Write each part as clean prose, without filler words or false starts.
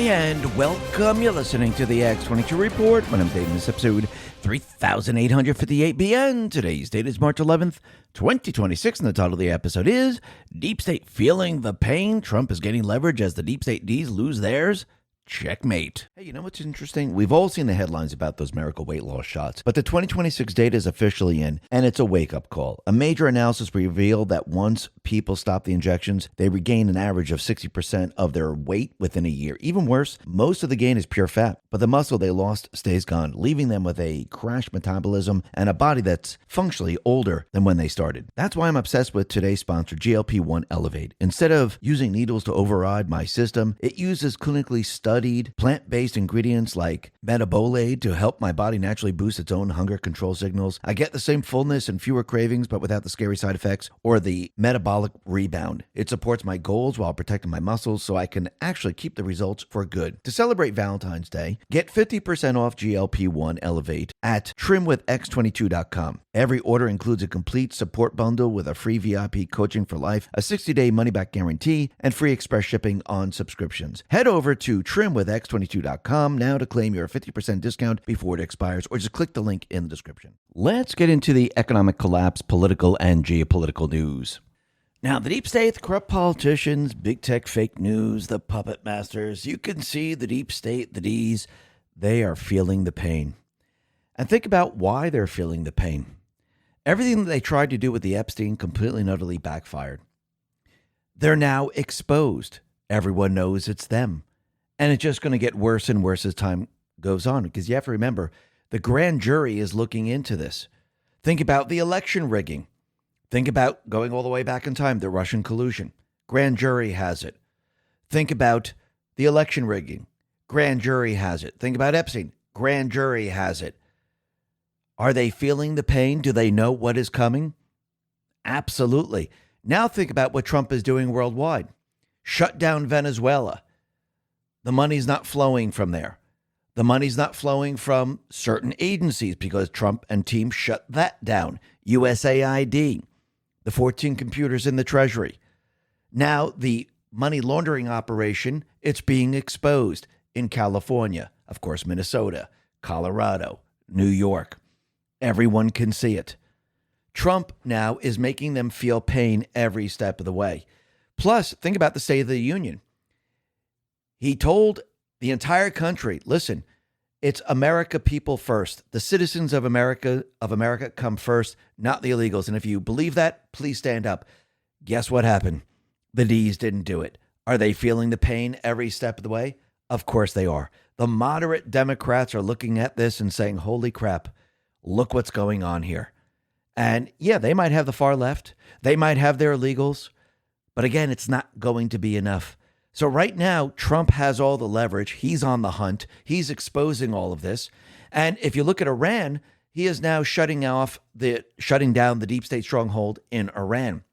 and welcome. You're listening to the X22 Report. My name's Dave, and this episode 3858 BN. Today's date is March 11th, 2026, and the title of the episode is Deep State Feeling the Pain. Trump is getting leverage as the Deep State Ds lose theirs. Checkmate. Hey, you know what's interesting? We've all seen the headlines about those miracle weight loss shots, but the 2026 data is officially in, and it's a wake-up call. A major analysis revealed that once people stop the injections, they regain an average of 60% of their weight within a year. Even worse, most of the gain is pure fat, but the muscle they lost stays gone, leaving them with a crashed metabolism and a body that's functionally older than when they started. That's why I'm obsessed with today's sponsor, GLP-1 Elevate. Instead of using needles to override my system, it uses clinically studied plant-based ingredients like metabolate to help my body naturally boost its own hunger control signals. I get the same fullness and fewer cravings, but without the scary side effects or the metabolic rebound. It supports my goals while protecting my muscles so I can actually keep the results for good. To celebrate Valentine's Day, get 50% off GLP-1 Elevate at trimwithx22.com. Every order includes a complete support bundle with a free VIP coaching for life, a 60-day money-back guarantee, and free express shipping on subscriptions. Head over to trimwithx22.com now to claim your 50% discount before it expires, or just click the link in the description. Let's get into the economic collapse, political, and geopolitical news. Now, the deep state, the corrupt politicians, big tech fake news, the puppet masters, you can see the deep state, the Ds, they are feeling the pain. And think about why they're feeling the pain. Everything that they tried to do with the Epstein completely and utterly backfired. They're now exposed. Everyone knows it's them. And it's just going to get worse and worse as time goes on, because you have to remember, the grand jury is looking into this. Think about the election rigging. Think about going all the way back in time, the Russian collusion. Grand jury has it. Think about the election rigging. Grand jury has it. Think about Epstein. Grand jury has it. Are they feeling the pain? Do they know what is coming? Absolutely. Now think about what Trump is doing worldwide. Shut down Venezuela. The money's not flowing from there. The money's not flowing from certain agencies because Trump and team shut that down. USAID, the 14 computers in the Treasury. Now the money laundering operation, it's being exposed in California, of course, Minnesota, Colorado, New York. Everyone can see it. Trump now is making them feel pain every step of the way. Plus, think about the State of the Union. He told the entire country, listen, it's America people first. The citizens of America come first, not the illegals. And if you believe that, please stand up. Guess what happened? The Ds didn't do it. Are they feeling the pain every step of the way? Of course they are. The moderate Democrats are looking at this and saying, holy crap, look what's going on here. And yeah, they might have the far left. They might have their illegals. But again, it's not going to be enough. So right now, Trump has all the leverage. He's on the hunt. He's exposing all of this. And if you look at Iran, he is now shutting down the deep state stronghold in Iran,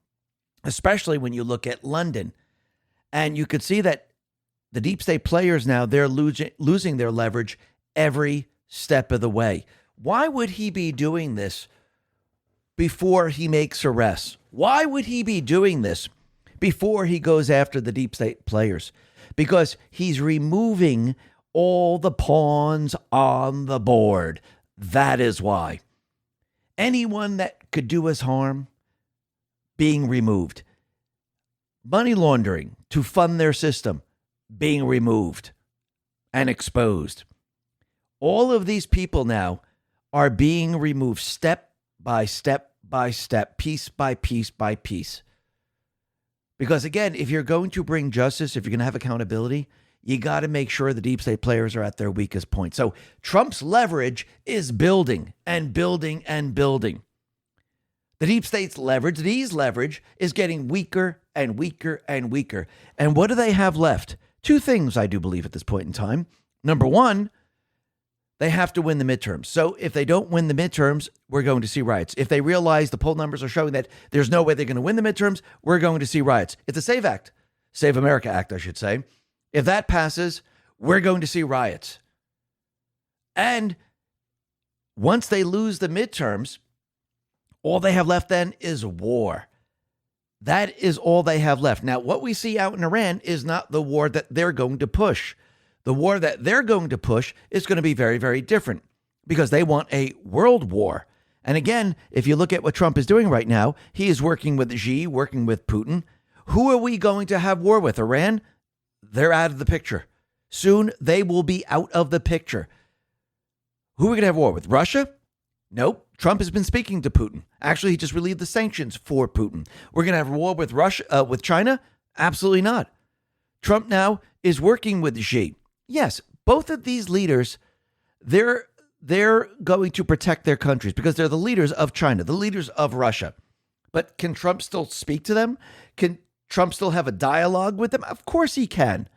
especially when you look at London. And you could see that the deep state players now, they're losing their leverage every step of the way. Why would he be doing this before he makes arrests? Why would he be doing this before he goes after the deep state players? Because he's removing all the pawns on the board. That is why. Anyone that could do us harm, being removed. Money laundering to fund their system, being removed and exposed. All of these people now are being removed step by step by step, piece by piece by piece. Because again, if you're going to bring justice, if you're going to have accountability, you got to make sure the deep state players are at their weakest point. So Trump's leverage is building and building and building. The deep state's leverage, D's leverage, is getting weaker and weaker and weaker. And what do they have left? Two things, I do believe, at this point in time. Number one, they have to win the midterms. So if they don't win the midterms, we're going to see riots. If they realize the poll numbers are showing that there's no way they're going to win the midterms, we're going to see riots. It's a SAVE Act. Save America Act, I should say. If that passes, we're going to see riots. And once they lose the midterms, all they have left then is war. That is all they have left. Now, what we see out in Iran is not the war that they're going to push. The war that they're going to push is going to be very, very different because they want a world war. And again, if you look at what Trump is doing right now, he is working with Xi, working with Putin. Who are we going to have war with? Iran? They're out of the picture. Soon they will be out of the picture. Who are we going to have war with? Russia? Nope. Trump has been speaking to Putin. Actually, he just relieved the sanctions for Putin. We're going to have a war with Russia, with China? Absolutely not. Trump now is working with Xi. Yes, both of these leaders, they're going to protect their countries because they're the leaders of China, the leaders of Russia. But can Trump still speak to them? Can Trump still have a dialogue with them? Of course he can.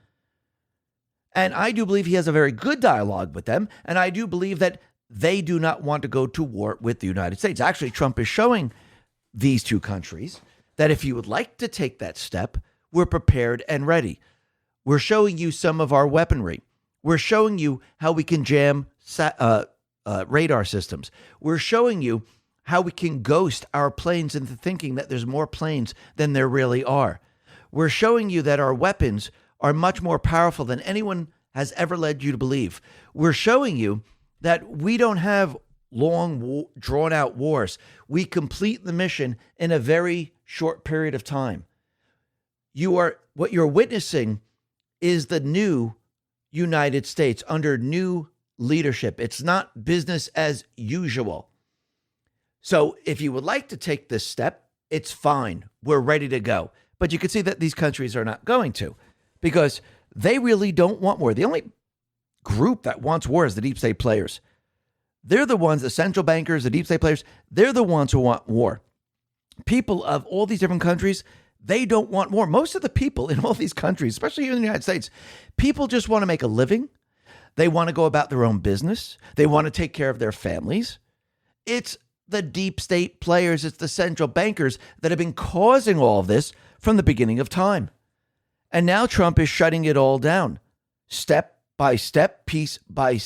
And I do believe he has a very good dialogue with them. And I do believe that they do not want to go to war with the United States. Actually, Trump is showing these two countries that if you would like to take that step, we're prepared and ready. We're showing you some of our weaponry. We're showing you how we can jam radar systems. We're showing you how we can ghost our planes into thinking that there's more planes than there really are. We're showing you that our weapons are much more powerful than anyone has ever led you to believe. We're showing you that we don't have long, drawn-out wars. We complete the mission in a very short period of time. What you're witnessing is the new United States under new leadership. It's not business as usual. So if you would like to take this step, it's fine. We're ready to go. But you can see that these countries are not going to because they really don't want war. The only group that wants war is the deep state players. They're the ones, the central bankers, the deep state players, they're the ones who want war. People of all these different countries, they don't want war. Most of the people in all these countries, especially here in the United States, people just want to make a living. They want to go about their own business. They want to take care of their families. It's the deep state players, it's the central bankers that have been causing all of this from the beginning of time. And now Trump is shutting it all down, step by step, piece by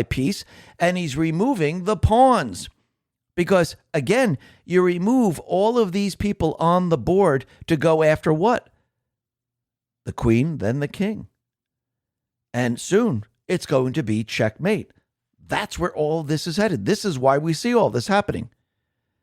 piece, and he's removing the pawns. Because, again, you remove all of these people on the board to go after what? The queen, then the king. And soon it's going to be checkmate. That's where all this is headed. This is why we see all this happening.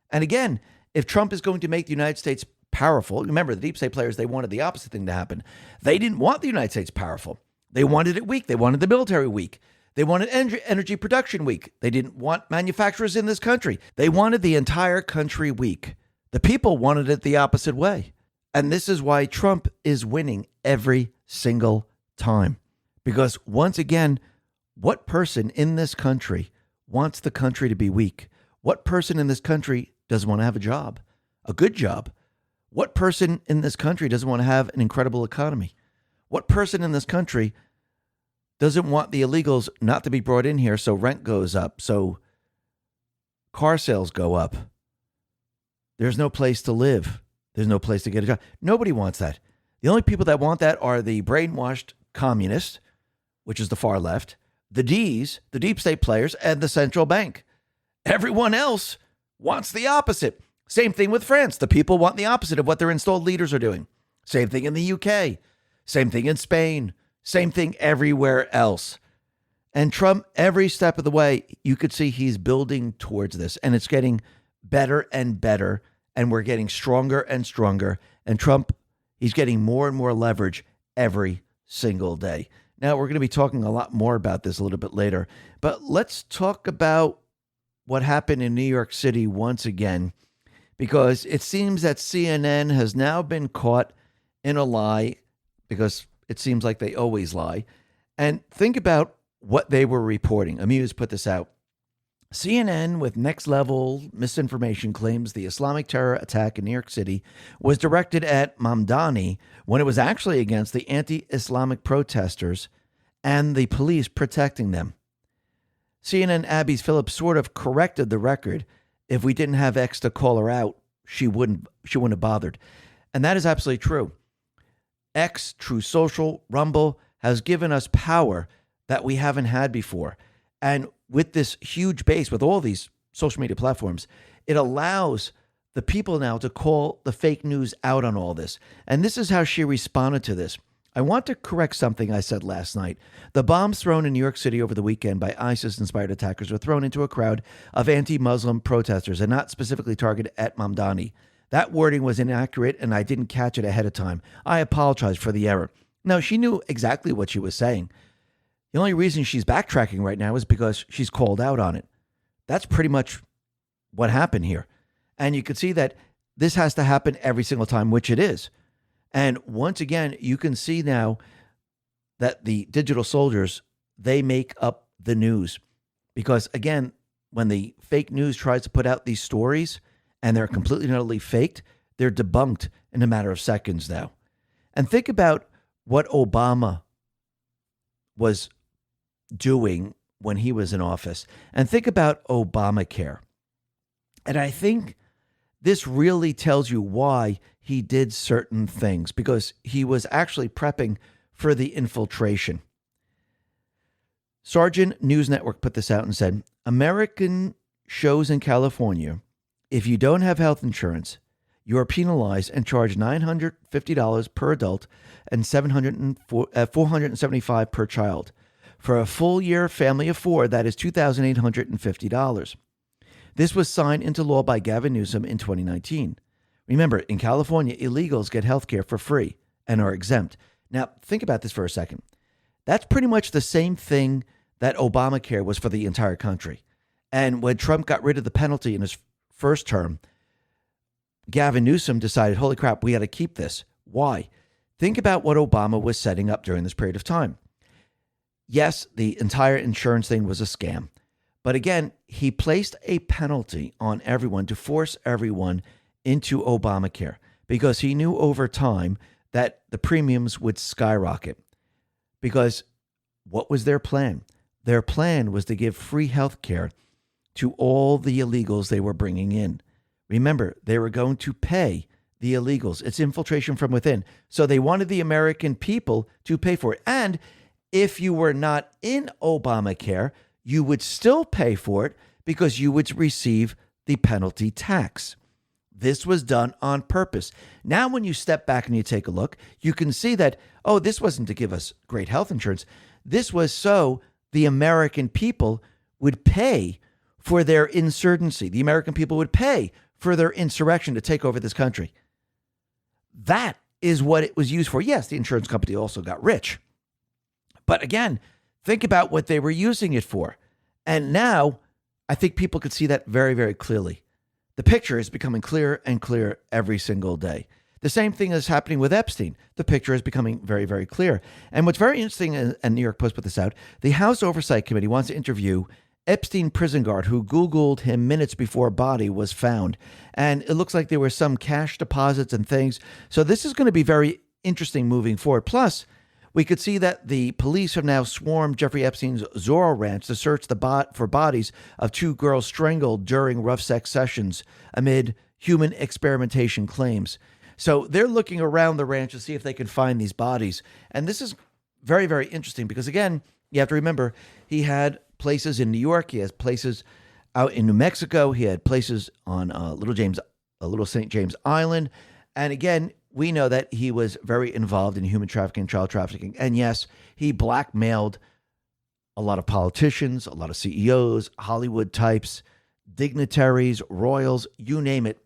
And again, if Trump is going to make the United States powerful, remember the deep state players, they wanted the opposite thing to happen. They didn't want the United States powerful. They wanted it weak. They wanted the military weak. They wanted energy production weak. They didn't want manufacturers in this country. They wanted the entire country weak. The people wanted it the opposite way. And this is why Trump is winning every single time. Because once again, what person in this country wants the country to be weak? What person in this country doesn't want to have a job, a good job? What person in this country doesn't want to have an incredible economy? What person in this country doesn't want the illegals not to be brought in here so rent goes up, so car sales go up? There's no place to live. There's no place to get a job. Nobody wants that. The only people that want that are the brainwashed communists, which is the far left, the Ds, the deep state players, and the central bank. Everyone else wants the opposite. Same thing with France. The people want the opposite of what their installed leaders are doing. Same thing in the UK. Same thing in Spain. Same thing everywhere else. And Trump, every step of the way, you could see he's building towards this. And it's getting better and better. And we're getting stronger and stronger. And Trump, he's getting more and more leverage every single day. Now, we're going to be talking a lot more about this a little bit later. But let's talk about what happened in New York City once again. Because it seems that CNN has now been caught in a lie, because it seems like they always lie. And think about what they were reporting. Amuse put this out. CNN, with next level misinformation, claims the Islamic terror attack in New York City was directed at Mamdani when it was actually against the anti-Islamic protesters and the police protecting them. CNN Abby's Phillips sort of corrected the record. If we didn't have X to call her out, she wouldn't have bothered. And that is absolutely true. X, True Social, Rumble has given us power that we haven't had before. And with this huge base, with all these social media platforms, it allows the people now to call the fake news out on all this. And this is how she responded to this. I want to correct something I said last night. The bombs thrown in New York City over the weekend by ISIS-inspired attackers were thrown into a crowd of anti-Muslim protesters and not specifically targeted at Mamdani. That wording was inaccurate, and I didn't catch it ahead of time. I apologize for the error. No, she knew exactly what she was saying. The only reason she's backtracking right now is because she's called out on it. That's pretty much what happened here. And you can see that this has to happen every single time, which it is. And once again, you can see now that the digital soldiers, they make up the news. Because again, when the fake news tries to put out these stories and they're completely and utterly faked, they're debunked in a matter of seconds now. And think about what Obama was doing when he was in office. And think about Obamacare. And I think this really tells you why he did certain things, because he was actually prepping for the infiltration. Sergeant News Network put this out and said, American shows in California, if you don't have health insurance, you are penalized and charged $950 per adult and $475 per child. For a full year family of four, that is $2,850. This was signed into law by Gavin Newsom in 2019. Remember, in California, illegals get health care for free and are exempt. Now, think about this for a second. That's pretty much the same thing that Obamacare was for the entire country. And when Trump got rid of the penalty in his first term, Gavin Newsom decided, holy crap, we got to keep this. Why? Think about what Obama was setting up during this period of time. Yes, the entire insurance thing was a scam. But again, he placed a penalty on everyone to force everyone into Obamacare because he knew over time that the premiums would skyrocket. Because what was their plan? Their plan was to give free health care to all the illegals they were bringing in. Remember, they were going to pay the illegals. It's infiltration from within. So they wanted the American people to pay for it. And if you were not in Obamacare, you would still pay for it because you would receive the penalty tax. This was done on purpose. Now, when you step back and you take a look, you can see that, oh, this wasn't to give us great health insurance. This was so the American people would pay for their insurgency. The American people would pay for their insurrection to take over this country. That is what it was used for. Yes, the insurance company also got rich. But again, think about what they were using it for. And now I think people could see that very, very clearly. The picture is becoming clearer and clearer every single day. The same thing is happening with Epstein. The picture is becoming very, very clear. And what's very interesting, and New York Post put this out, the House Oversight Committee wants to interview Epstein prison guard who Googled him minutes before body was found. And it looks like there were some cash deposits and things. So this is going to be very interesting moving forward. Plus, we could see that the police have now swarmed Jeffrey Epstein's Zorro Ranch to search for bodies of two girls strangled during rough sex sessions amid human experimentation claims. So they're looking around the ranch to see if they can find these bodies. And this is very, very interesting because, again, you have to remember he had places in New York. He has places out in New Mexico. He had places on Little St. James Island. And again, we know that he was very involved in human trafficking, child trafficking. And yes, he blackmailed a lot of politicians, a lot of CEOs, Hollywood types, dignitaries, royals, you name it.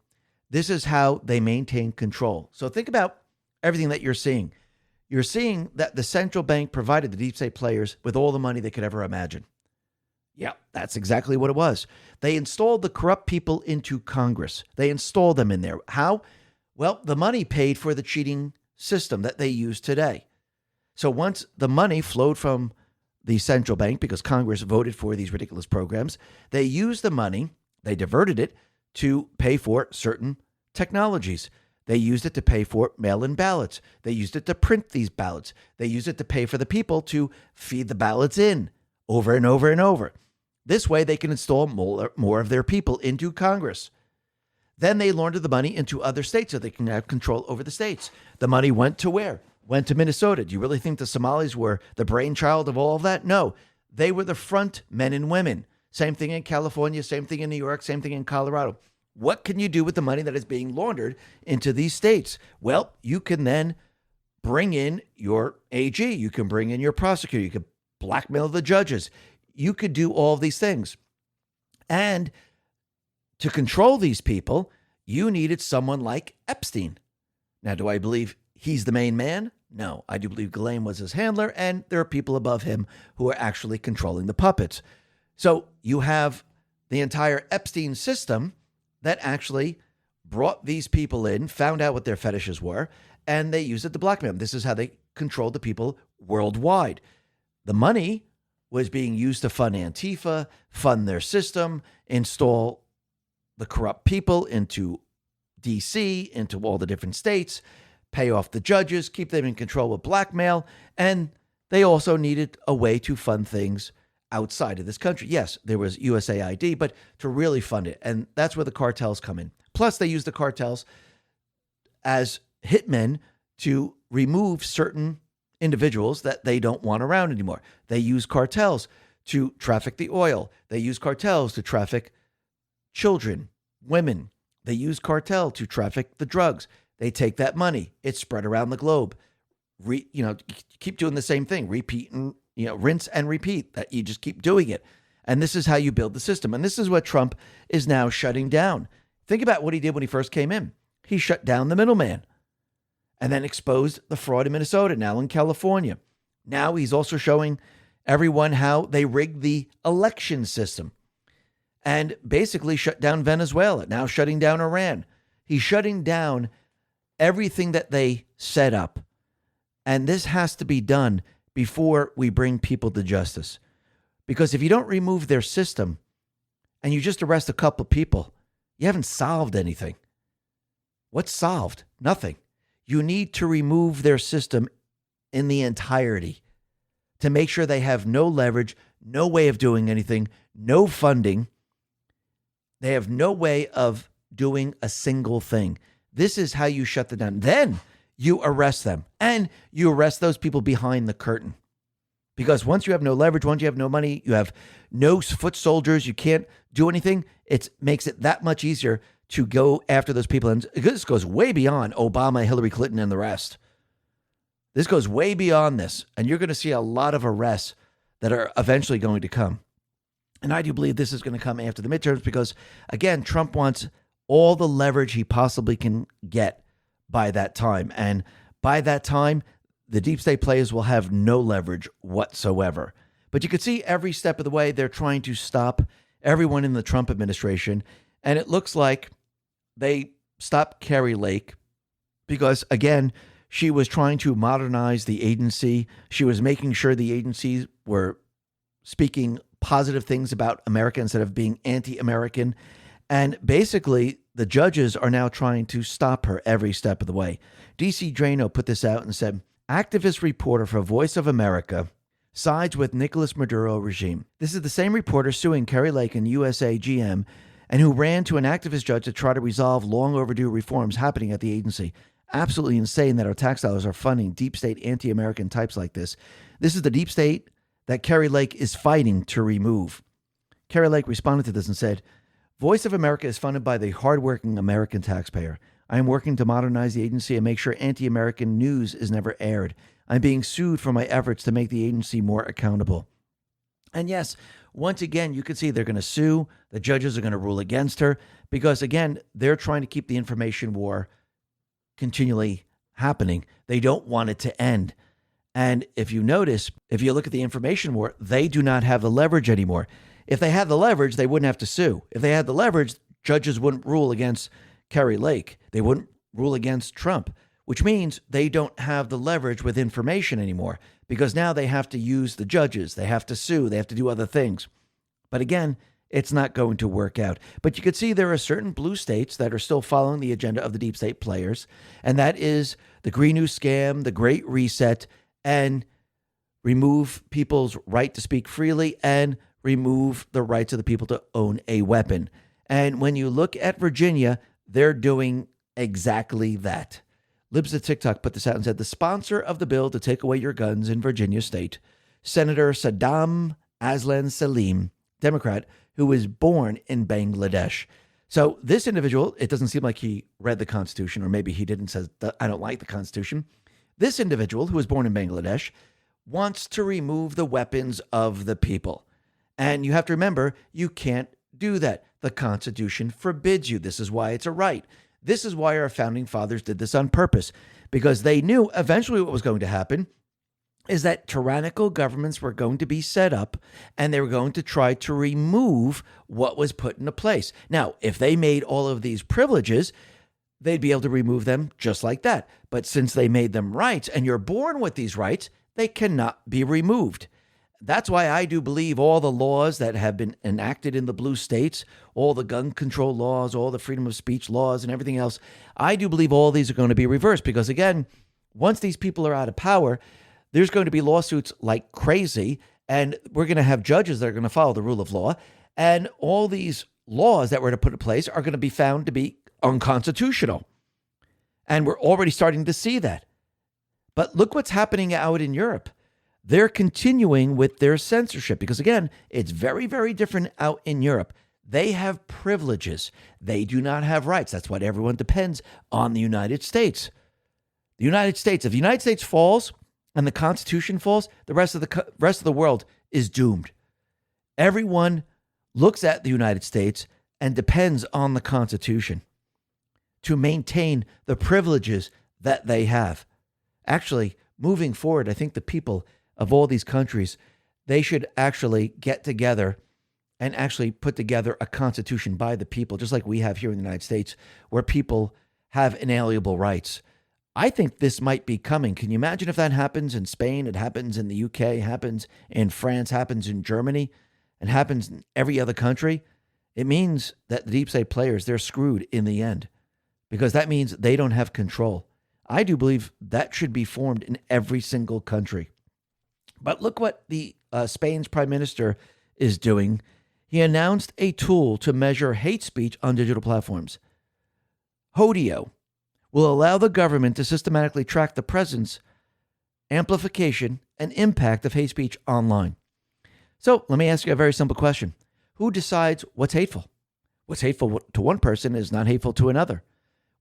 This is how they maintain control. So think about everything that you're seeing. You're seeing that the central bank provided the deep state players with all the money they could ever imagine. Yeah, that's exactly what it was. They installed the corrupt people into Congress. They installed them in there. How? Well, the money paid for the cheating system that they use today. So once the money flowed from the central bank, because Congress voted for these ridiculous programs, they used the money, they diverted it to pay for certain technologies. They used it to pay for mail-in ballots. They used it to print these ballots. They used it to pay for the people to feed the ballots in over and over and over. This way, they can install more of their people into Congress. Then they laundered the money into other states so they can have control over the states. The money went to where? Went to Minnesota. Do you really think the Somalis were the brainchild of all of that? No, they were the front men and women. Same thing in California, same thing in New York, same thing in Colorado. What can you do with the money that is being laundered into these states? Well, you can then bring in your AG. You can bring in your prosecutor. You can blackmail the judges. You could do all of these things. And to control these people, you needed someone like Epstein. Now, do I believe he's the main man? No, I do believe Ghislaine was his handler, and there are people above him who are actually controlling the puppets. So you have the entire Epstein system that actually brought these people in, found out what their fetishes were, and they used it to blackmail them. This is how they controlled the people worldwide. The money was being used to fund Antifa, fund their system, install the corrupt people into DC, into all the different states, pay off the judges, keep them in control with blackmail, and they also needed a way to fund things outside of this country. Yes, there was USAID, but to really fund it. And that's where the cartels come in. Plus, they use the cartels as hitmen to remove certain individuals that they don't want around anymore. They use cartels to traffic the oil. They use cartels to traffic children, women. They use cartel to traffic the drugs. They take that money. It's spread around the globe. Keep doing the same thing. Repeat and, rinse and repeat. That you just keep doing it. And this is how you build the system. And this is what Trump is now shutting down. Think about what he did when he first came in. He shut down the middleman and then exposed the fraud in Minnesota, now in California. Now he's also showing everyone how they rigged the election system and basically shut down Venezuela, now shutting down Iran. He's shutting down everything that they set up. And this has to be done before we bring people to justice. Because if you don't remove their system and you just arrest a couple of people, you haven't solved anything. What's solved? Nothing. You need to remove their system in the entirety to make sure they have no leverage, no way of doing anything, no funding. They have no way of doing a single thing. This is how you shut them down. Then you arrest them, and you arrest those people behind the curtain. Because once you have no leverage, once you have no money, you have no foot soldiers, you can't do anything, it makes it that much easier to go after those people. And this goes way beyond Obama, Hillary Clinton, and the rest. This goes way beyond this, and you're going to see a lot of arrests that are eventually going to come. And I do believe this is going to come after the midterms because, again, Trump wants all the leverage he possibly can get by that time. And by that time, the deep state players will have no leverage whatsoever. But you can see every step of the way, they're trying to stop everyone in the Trump administration. And it looks like they stopped Carrie Lake because, again, she was trying to modernize the agency. She was making sure the agencies were speaking positive things about America instead of being anti-American. And basically, the judges are now trying to stop her every step of the way. DC Drano put this out and said, activist reporter for Voice of America sides with Nicolas Maduro regime. This is the same reporter suing Carrie Lake and USA GM and who ran to an activist judge to try to resolve long overdue reforms happening at the agency. Absolutely insane that our tax dollars are funding deep state anti-American types like this. This is the deep state that Carrie Lake is fighting to remove. Carrie Lake responded to this and said, Voice of America is funded by the hardworking American taxpayer. I am working to modernize the agency and make sure anti-American news is never aired. I'm being sued for my efforts to make the agency more accountable. And yes, once again, you can see they're going to sue. The judges are going to rule against her because, again, they're trying to keep the information war continually happening. They don't want it to end. And if you notice, if you look at the information war, they do not have the leverage anymore. If they had the leverage, they wouldn't have to sue. If they had the leverage, judges wouldn't rule against Carrie Lake. They wouldn't rule against Trump, which means they don't have the leverage with information anymore because now they have to use the judges. They have to sue. They have to do other things. But again, it's not going to work out. But you can see there are certain blue states that are still following the agenda of the deep state players, and that is the Green New Scam, the Great Reset, and remove people's right to speak freely and remove the rights of the people to own a weapon. And when you look at Virginia, they're doing exactly that. Libs of TikTok put this out and said, the sponsor of the bill to take away your guns in Virginia state, Senator Saddam Aslan Salim, Democrat, who was born in Bangladesh. So this individual, it doesn't seem like he read the Constitution, or maybe he didn't, says, I don't like the Constitution. This individual, who was born in Bangladesh, wants to remove the weapons of the people. And you have to remember, you can't do that. The Constitution forbids you. This is why it's a right. This is why our founding fathers did this on purpose, because they knew eventually what was going to happen is that tyrannical governments were going to be set up and they were going to try to remove what was put into place. Now, if they made all of these privileges, they'd be able to remove them just like that. But since they made them rights and you're born with these rights, they cannot be removed. That's why I do believe all the laws that have been enacted in the blue states, all the gun control laws, all the freedom of speech laws and everything else, I do believe all these are going to be reversed because, again, once these people are out of power, there's going to be lawsuits like crazy, and we're going to have judges that are going to follow the rule of law, and all these laws that we're to put in place are going to be found to be unconstitutional. And we're already starting to see that. But look what's happening out in Europe. They're continuing with their censorship because, again, it's very, very different out in Europe. They have privileges. They do not have rights. That's why everyone depends on the United States. The United States, if the United States falls and the Constitution falls, the rest of the world is doomed. Everyone looks at the United States and depends on the Constitution to maintain the privileges that they have. Actually, moving forward, I think the people of all these countries, they should actually get together and actually put together a constitution by the people, just like we have here in the United States, where people have inalienable rights. I think this might be coming. Can you imagine if that happens in Spain? It happens in the UK, happens in France, happens in Germany, and happens in every other country. It means that the deep state players, they're screwed in the end because that means they don't have control. I do believe that should be formed in every single country. But look what the Spain's prime minister is doing. He announced a tool to measure hate speech on digital platforms. Hodio will allow the government to systematically track the presence, amplification, and impact of hate speech online. So let me ask you a very simple question. Who decides what's hateful? What's hateful to one person is not hateful to another.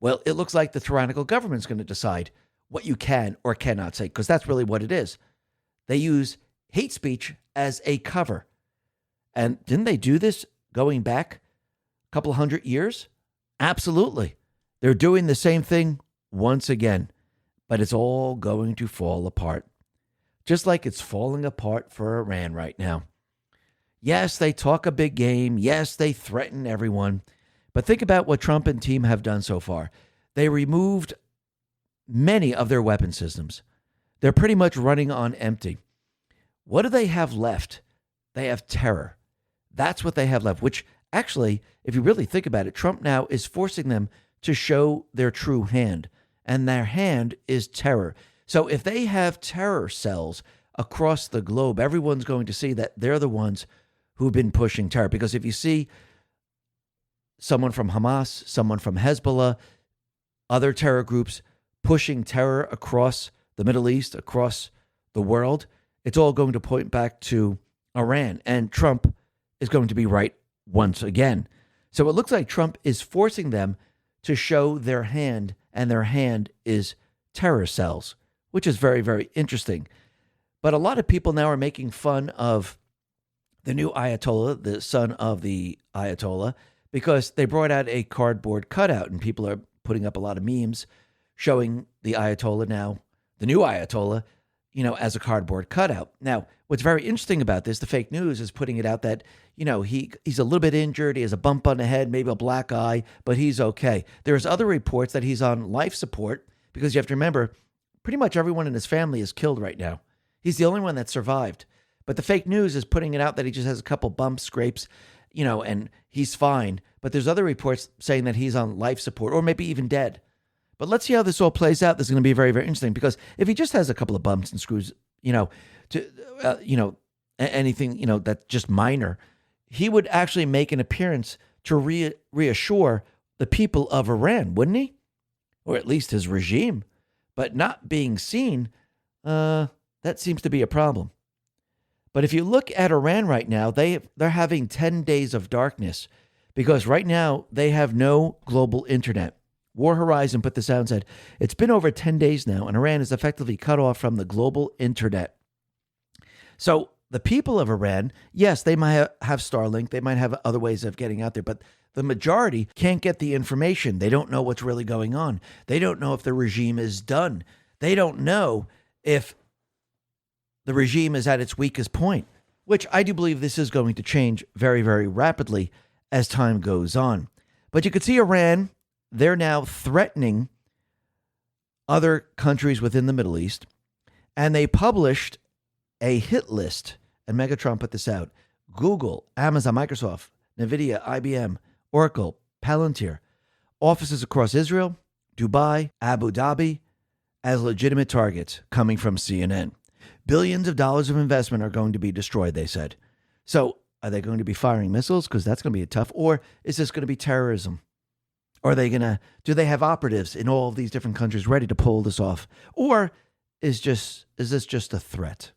Well, it looks like the tyrannical government is going to decide what you can or cannot say, because that's really what it is. They use hate speech as a cover. And didn't they do this going back a couple hundred years? Absolutely. They're doing the same thing once again, but it's all going to fall apart. Just like it's falling apart for Iran right now. Yes, they talk a big game. Yes, they threaten everyone. But think about what Trump and team have done so far. They removed many of their weapon systems. They're pretty much running on empty. What do they have left? They have terror. That's what they have left, which actually, if you really think about it, Trump now is forcing them to show their true hand, and their hand is terror. So if they have terror cells across the globe, everyone's going to see that they're the ones who've been pushing terror. Because if you see someone from Hamas, someone from Hezbollah, other terror groups pushing terror across the Middle East, across the world, it's all going to point back to Iran. And Trump is going to be right once again. So it looks like Trump is forcing them to show their hand, and their hand is terror cells, which is very, very interesting. But a lot of people now are making fun of the new Ayatollah, the son of the Ayatollah, because they brought out a cardboard cutout, and people are putting up a lot of memes showing the Ayatollah now, the new Ayatollah, as a cardboard cutout. Now, what's very interesting about this, the fake news is putting it out that, he's a little bit injured. He has a bump on the head, maybe a black eye, but he's okay. There's other reports that he's on life support because you have to remember, pretty much everyone in his family is killed right now. He's the only one that survived. But the fake news is putting it out that he just has a couple bumps, scrapes, and he's fine. But there's other reports saying that he's on life support or maybe even dead. But let's see how this all plays out. This is going to be very, very interesting because if he just has a couple of bumps and screws, anything, that's just minor, he would actually make an appearance to reassure the people of Iran, wouldn't he? Or at least his regime. But not being seen, that seems to be a problem. But if you look at Iran right now, they're having 10 days of darkness because right now they have no global internet. War Horizon put this out and said, it's been over 10 days now, and Iran is effectively cut off from the global internet. So the people of Iran, yes, they might have Starlink. They might have other ways of getting out there, but the majority can't get the information. They don't know what's really going on. They don't know if the regime is done. They don't know if the regime is at its weakest point, which I do believe this is going to change very, very rapidly as time goes on. But you could see Iran, they're now threatening other countries within the Middle East, and they published a hit list, and Megatron put this out. Google, Amazon, Microsoft, NVIDIA, IBM, Oracle, Palantir, offices across Israel, Dubai, Abu Dhabi, as legitimate targets coming from CNN. Billions of dollars of investment are going to be destroyed, they said. So are they going to be firing missiles? Because that's going to be tough. Or is this going to be terrorism? Or are they going to, do they have operatives in all of these different countries ready to pull this off? Or is this just a threat?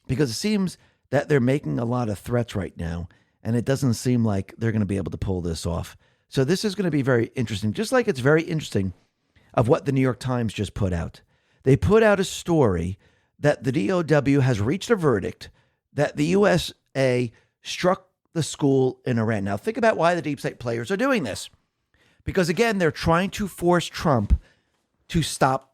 Because it seems that they're making a lot of threats right now, and it doesn't seem like they're going to be able to pull this off. So this is going to be very interesting, just like it's very interesting of what the New York Times just put out. They put out a story that the DOW has reached a verdict that the USA struck the school in Iran. Now, think about why the deep state players are doing this. Because, again, they're trying to force Trump to stop.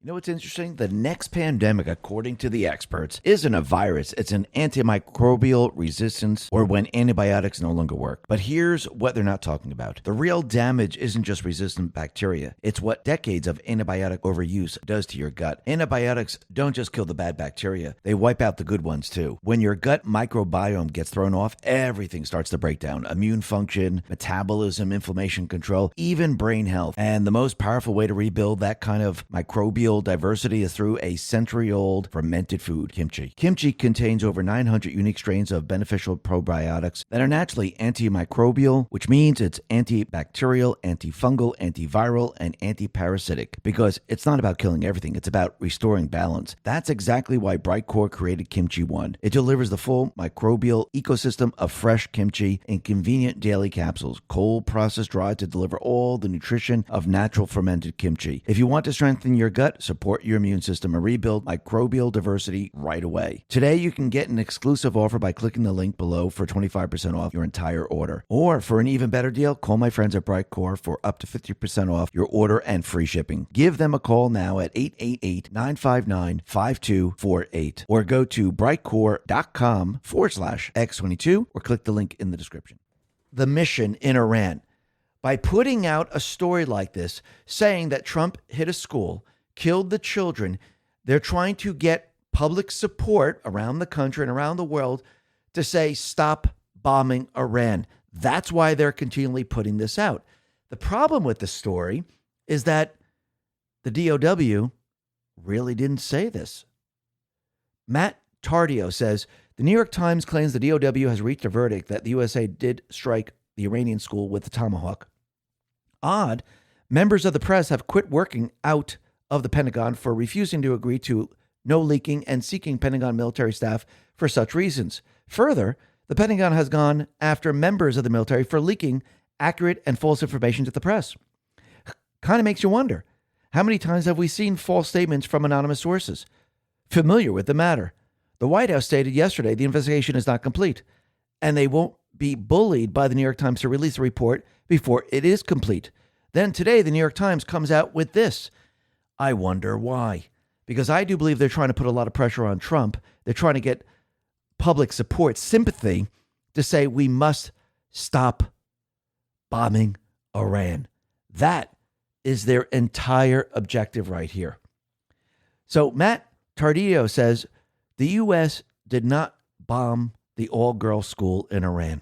You know what's interesting? The next pandemic, according to the experts, isn't a virus. It's an antimicrobial resistance, or when antibiotics no longer work. But here's what they're not talking about. The real damage isn't just resistant bacteria. It's what decades of antibiotic overuse does to your gut. Antibiotics don't just kill the bad bacteria. They wipe out the good ones, too. When your gut microbiome gets thrown off, everything starts to break down. Immune function, metabolism, inflammation control, even brain health. And the most powerful way to rebuild that kind of microbial diversity is through a century-old fermented food, kimchi. Kimchi contains over 900 unique strains of beneficial probiotics that are naturally antimicrobial, which means it's antibacterial, antifungal, antiviral, and antiparasitic, because it's not about killing everything. It's about restoring balance. That's exactly why Brightcore created Kimchi One. It delivers the full microbial ecosystem of fresh kimchi in convenient daily capsules, cold processed dry to deliver all the nutrition of natural fermented kimchi. If you want to strengthen your gut, support your immune system, and rebuild microbial diversity right away. Today, you can get an exclusive offer by clicking the link below for 25% off your entire order. Or for an even better deal, call my friends at Brightcore for up to 50% off your order and free shipping. Give them a call now at 888-959-5248 or go to brightcore.com/X22 or click the link in the description. The mission in Iran. By putting out a story like this, saying that Trump hit a school, killed the children, they're trying to get public support around the country and around the world to say, stop bombing Iran. That's why they're continually putting this out. The problem with the story is that the DOW really didn't say this. Matt Tardio says, the New York Times claims the DOW has reached a verdict that the USA did strike the Iranian school with the Tomahawk. Odd, members of the press have quit working out of the Pentagon for refusing to agree to no leaking and seeking Pentagon military staff for such reasons. Further, the Pentagon has gone after members of the military for leaking accurate and false information to the press. Kind of makes you wonder, how many times have we seen false statements from anonymous sources? Familiar with the matter. The White House stated yesterday the investigation is not complete, and they won't be bullied by the New York Times to release the report before it is complete. Then today, the New York Times comes out with this. I wonder why. Because I do believe they're trying to put a lot of pressure on Trump. They're trying to get public support, sympathy, to say we must stop bombing Iran. That is their entire objective right here. So Matt Tardio says the U.S. did not bomb the all-girls school in Iran.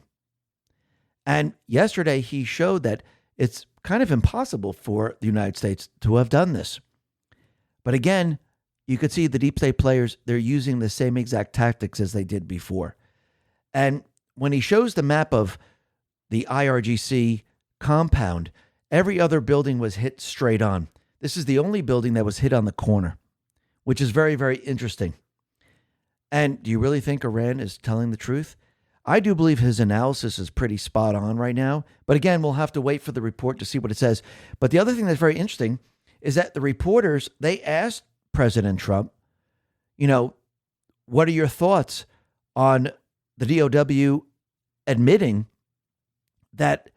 And yesterday he showed that it's kind of impossible for the United States to have done this. But again, you could see the deep state players, they're using the same exact tactics as they did before. And when he shows the map of the IRGC compound, every other building was hit straight on. This is the only building that was hit on the corner, which is very, very interesting. And do you really think Iran is telling the truth? I do believe his analysis is pretty spot on right now. But again, we'll have to wait for the report to see what it says. But the other thing that's very interesting is that the reporters, they asked President Trump, what are your thoughts on the DOW admitting that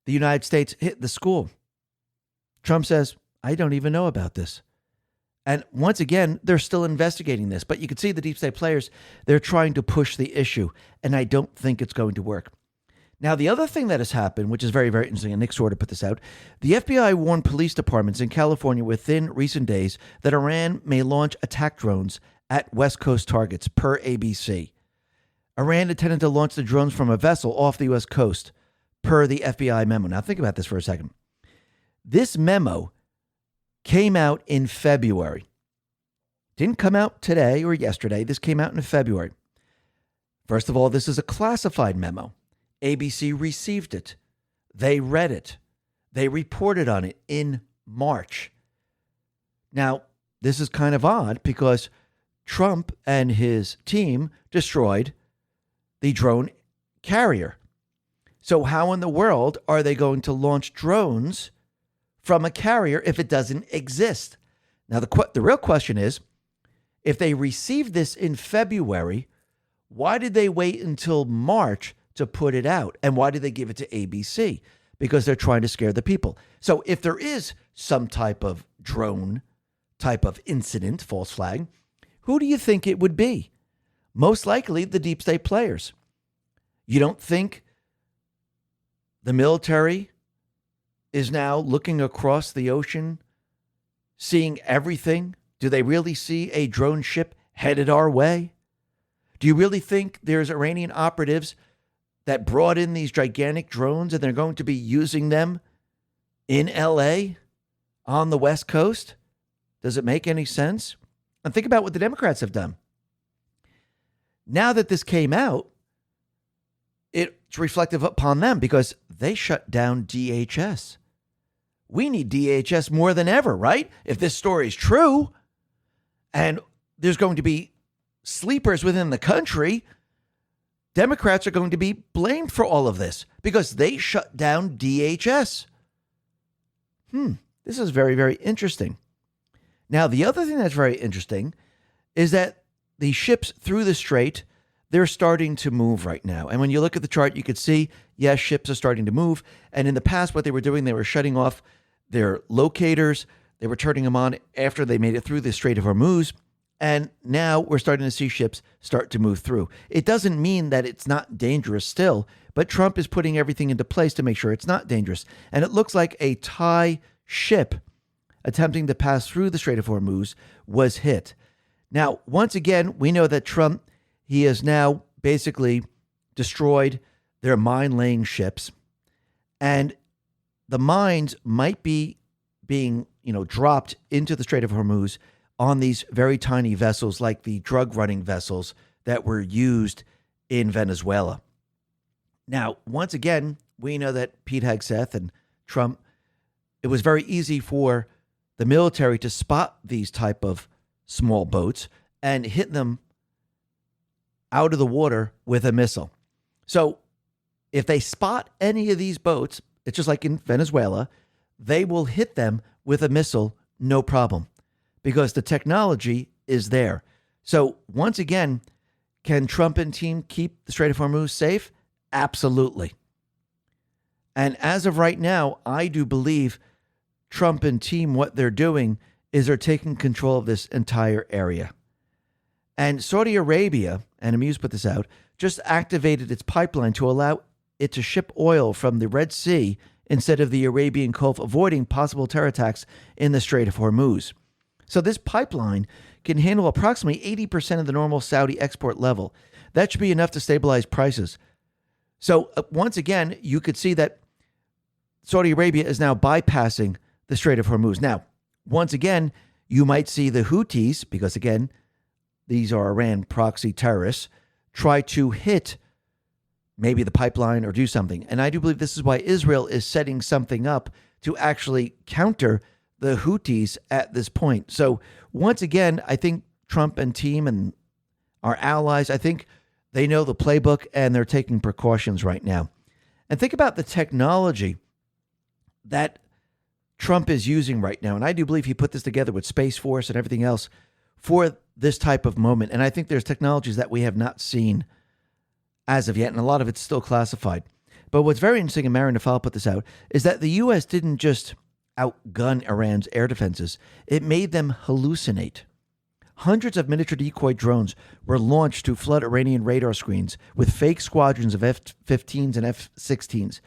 the United States hit the school? Trump says, I don't even know about this. And once again, they're still investigating this. But you can see the deep state players, they're trying to push the issue. And I don't think it's going to work. Now, the other thing that has happened, which is very, very interesting, and Nick sort of put this out, the FBI warned police departments in California within recent days that Iran may launch attack drones at West Coast targets, per ABC. Iran intended to launch the drones from a vessel off the U.S. coast, per the FBI memo. Now, think about this for a second. This memo came out in February. Didn't come out today or yesterday. This came out in February. First of all, this is a classified memo. ABC received it. They read it. They reported on it in March. Now, this is kind of odd because Trump and his team destroyed the drone carrier. So how in the world are they going to launch drones from a carrier if it doesn't exist? Now, the real question is, if they received this in February, why did they wait until March to put it out? And why did they give it to ABC? Because they're trying to scare the people. So if there is some type of drone type of incident, false flag, who do you think it would be? Most likely the deep state players. You don't think the military is now looking across the ocean, seeing everything? Do they really see a drone ship headed our way? Do you really think there's Iranian operatives that brought in these gigantic drones and they're going to be using them in LA on the West Coast? Does it make any sense? And think about what the Democrats have done. Now that this came out, it's reflective upon them because they shut down DHS. We need DHS more than ever, right? If this story is true and there's going to be sleepers within the country, Democrats are going to be blamed for all of this because they shut down DHS. This is very, very interesting. Now, the other thing that's very interesting is that the ships through the strait, they're starting to move right now. And when you look at the chart, you could see, yes, ships are starting to move. And in the past, what they were doing, they were shutting off their locators. They were turning them on after they made it through the Strait of Hormuz. And now we're starting to see ships start to move through. It doesn't mean that it's not dangerous still, but Trump is putting everything into place to make sure it's not dangerous. And it looks like a Thai ship attempting to pass through the Strait of Hormuz was hit. Now, once again, we know that Trump, he has now basically destroyed their mine-laying ships. And the mines might be being, dropped into the Strait of Hormuz on these very tiny vessels like the drug-running vessels that were used in Venezuela. Now, once again, we know that Pete Hegseth and Trump, it was very easy for the military to spot these type of small boats and hit them out of the water with a missile. So if they spot any of these boats, it's just like in Venezuela, they will hit them with a missile, no problem, because the technology is there. So once again, can Trump and team keep the Strait of Hormuz safe? Absolutely. And as of right now, I do believe Trump and team, what they're doing is they're taking control of this entire area. And Saudi Arabia, and Amuse put this out, just activated its pipeline to allow it to ship oil from the Red Sea instead of the Arabian Gulf, avoiding possible terror attacks in the Strait of Hormuz. So this pipeline can handle approximately 80% of the normal Saudi export level. That should be enough to stabilize prices. So once again, you could see that Saudi Arabia is now bypassing the Strait of Hormuz. Now, once again, you might see the Houthis, because again, these are Iran proxy terrorists, try to hit maybe the pipeline or do something. And I do believe this is why Israel is setting something up to actually counter the Houthis at this point. So once again, I think Trump and team and our allies, I think They know the playbook, and they're taking precautions right now. And think about the technology that Trump is using right now. And I do believe he put this together with Space Force and everything else for this type of moment. And I think there's technologies that we have not seen as of yet, and a lot of it's still classified. But what's very interesting, and Marin Nafal put this out, is that the U.S. didn't just outgun Iran's air defenses. It made them hallucinate. Hundreds of miniature decoy drones were launched to flood Iranian radar screens with fake squadrons of F-15s and F-16s.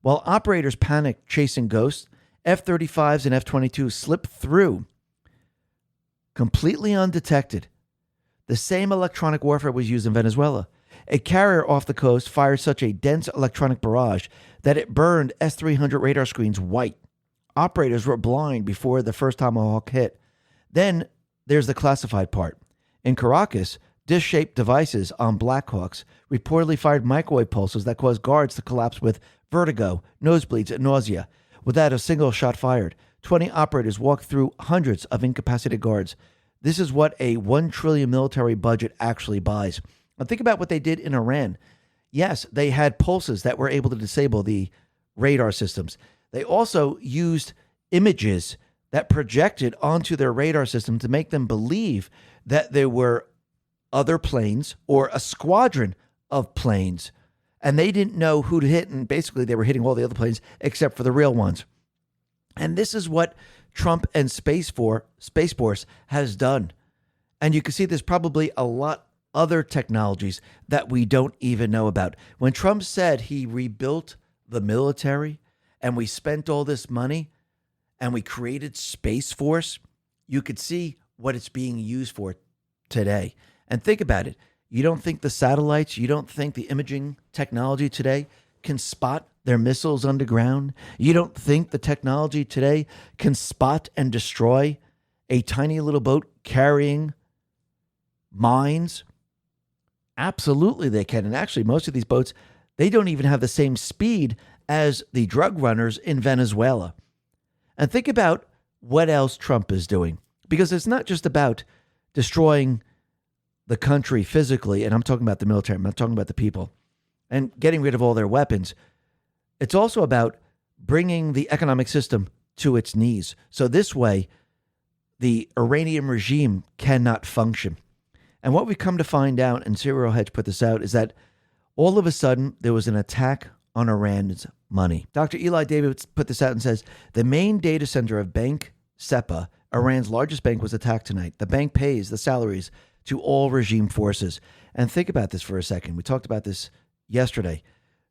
While operators panicked chasing ghosts, F-35s and F-22s slipped through completely undetected. The same electronic warfare was used in Venezuela. A carrier off the coast fired such a dense electronic barrage that it burned S-300 radar screens white. Operators were blind before the first tomahawk hit. Then there's the classified part. In Caracas, dish-shaped devices on Blackhawks reportedly fired microwave pulses that caused guards to collapse with vertigo, nosebleeds, and nausea. Without a single shot fired, 20 operators walked through hundreds of incapacitated guards. This is what a $1 trillion military budget actually buys. Now think about what they did in Iran. Yes, they had pulses that were able to disable the radar systems. They also used images that projected onto their radar system to make them believe that there were other planes or a squadron of planes, and they didn't know who to hit, and basically they were hitting all the other planes except for the real ones. And this is what Trump and Space Force has done. And you can see there's probably a lot other technologies that we don't even know about. When Trump said he rebuilt the military and we spent all this money and we created Space Force, you could see what it's being used for today. And think about it. You don't think the satellites, you don't think the imaging technology today can spot their missiles underground? You don't think the technology today can spot and destroy a tiny little boat carrying mines? Absolutely they can. And actually, most of these boats, they don't even have the same speed as the drug runners in Venezuela. And think about what else Trump is doing. Because it's not just about destroying the country physically, and I'm talking about the military, I'm not talking about the people, and getting rid of all their weapons. It's also about bringing the economic system to its knees. So this way, the Iranian regime cannot function. And what we come to find out, and Serial Hedge put this out, is that all of a sudden there was an attack on Iran's money. Dr. Eli David put this out and says, the main data center of Bank SEPA, Iran's largest bank, was attacked tonight. The bank pays the salaries to all regime forces. And think about this for a second. We talked about this yesterday.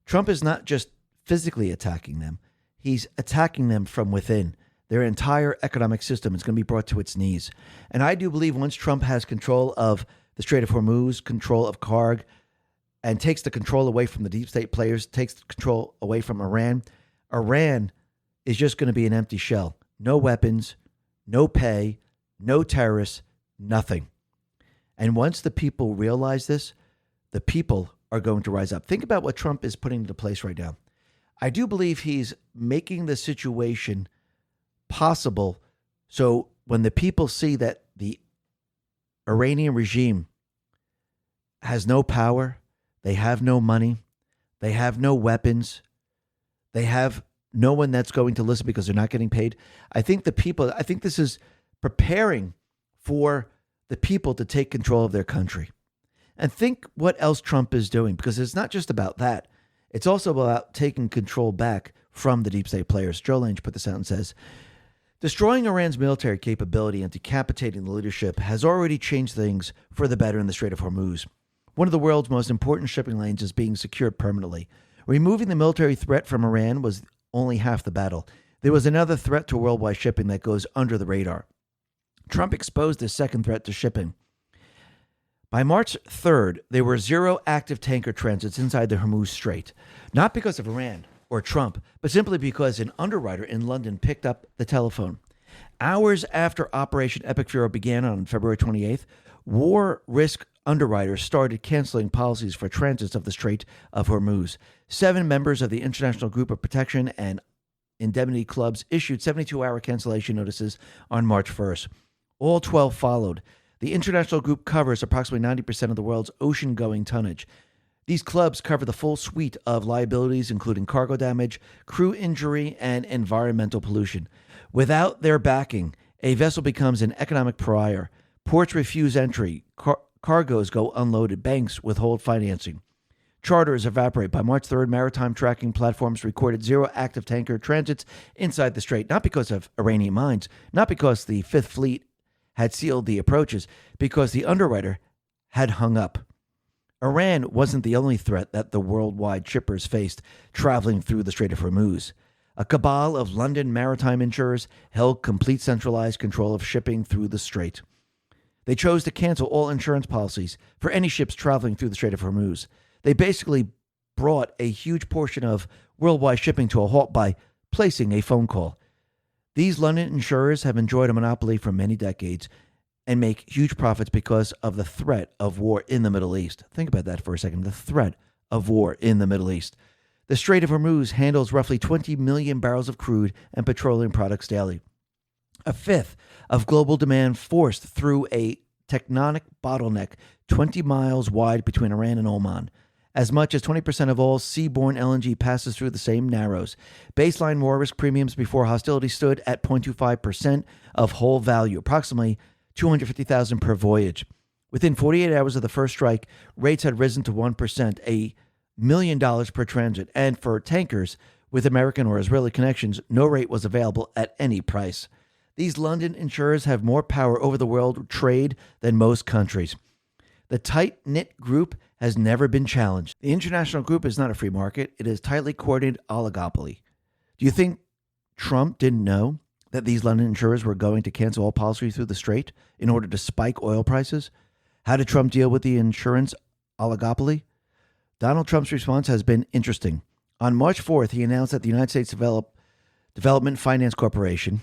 Trump is not just physically attacking them. He's attacking them from within. Their entire economic system is going to be brought to its knees. And I do believe once Trump has control of the Strait of Hormuz, control of Karg, and takes the control away from the deep state players, takes the control away from Iran, Iran is just going to be an empty shell. No weapons, no pay, no terrorists, nothing. And once the people realize this, the people are going to rise up. Think about what Trump is putting into place right now. I do believe he's making the situation possible so when the people see that the Iranian regime has no power, they have no money, they have no weapons, they have no one that's going to listen because they're not getting paid. I think this is preparing for the people to take control of their country. And think what else Trump is doing, because it's not just about that. It's also about taking control back from the deep state players. Joe Lange put this out and says, destroying Iran's military capability and decapitating the leadership has already changed things for the better in the Strait of Hormuz. One of the world's most important shipping lanes is being secured permanently. Removing the military threat from Iran was only half the battle. There was another threat to worldwide shipping that goes under the radar. Trump exposed this second threat to shipping. By March 3rd, there were 0 active tanker transits inside the Hormuz Strait, not because of Iran or Trump, but simply because an underwriter in London picked up the telephone. Hours after Operation Epic Fury began on February 28th, war risk underwriters started canceling policies for transits of the Strait of Hormuz. 7 members of the International Group of Protection and Indemnity Clubs issued 72-hour cancellation notices on March 1st. All 12 followed. The international group covers approximately 90% of the world's ocean-going tonnage. These clubs cover the full suite of liabilities, including cargo damage, crew injury, and environmental pollution. Without their backing, a vessel becomes an economic pariah. Ports refuse entry. Cargoes go unloaded. Banks withhold financing. Charters evaporate. By March 3rd, maritime tracking platforms recorded 0 active tanker transits inside the strait, not because of Iranian mines, not because the Fifth Fleet had sealed the approaches, because the underwriter had hung up. Iran wasn't the only threat that the worldwide shippers faced traveling through the Strait of Hormuz. A cabal of London maritime insurers held complete centralized control of shipping through the strait. They chose to cancel all insurance policies for any ships traveling through the Strait of Hormuz. They basically brought a huge portion of worldwide shipping to a halt by placing a phone call. These London insurers have enjoyed a monopoly for many decades and make huge profits because of the threat of war in the Middle East. Think about that for a second. The threat of war in the Middle East. The Strait of Hormuz handles roughly 20 million barrels of crude and petroleum products daily. A fifth of global demand forced through a tectonic bottleneck 20 miles wide between Iran and Oman. As much as 20% of all seaborne LNG passes through the same narrows. Baseline war risk premiums before hostility stood at 0.25% of whole value, approximately $250,000 per voyage. Within 48 hours of the first strike, rates had risen to 1%, $1 million per transit. And for tankers with American or Israeli connections, no rate was available at any price. These London insurers have more power over the world trade than most countries. The tight-knit group has never been challenged. The international group is not a free market. It is tightly coordinated oligopoly. Do you think Trump didn't know that these London insurers were going to cancel all policies through the strait in order to spike oil prices? How did Trump deal with the insurance oligopoly? Donald Trump's response has been interesting. On March 4th, he announced that the United States Development Finance Corporation,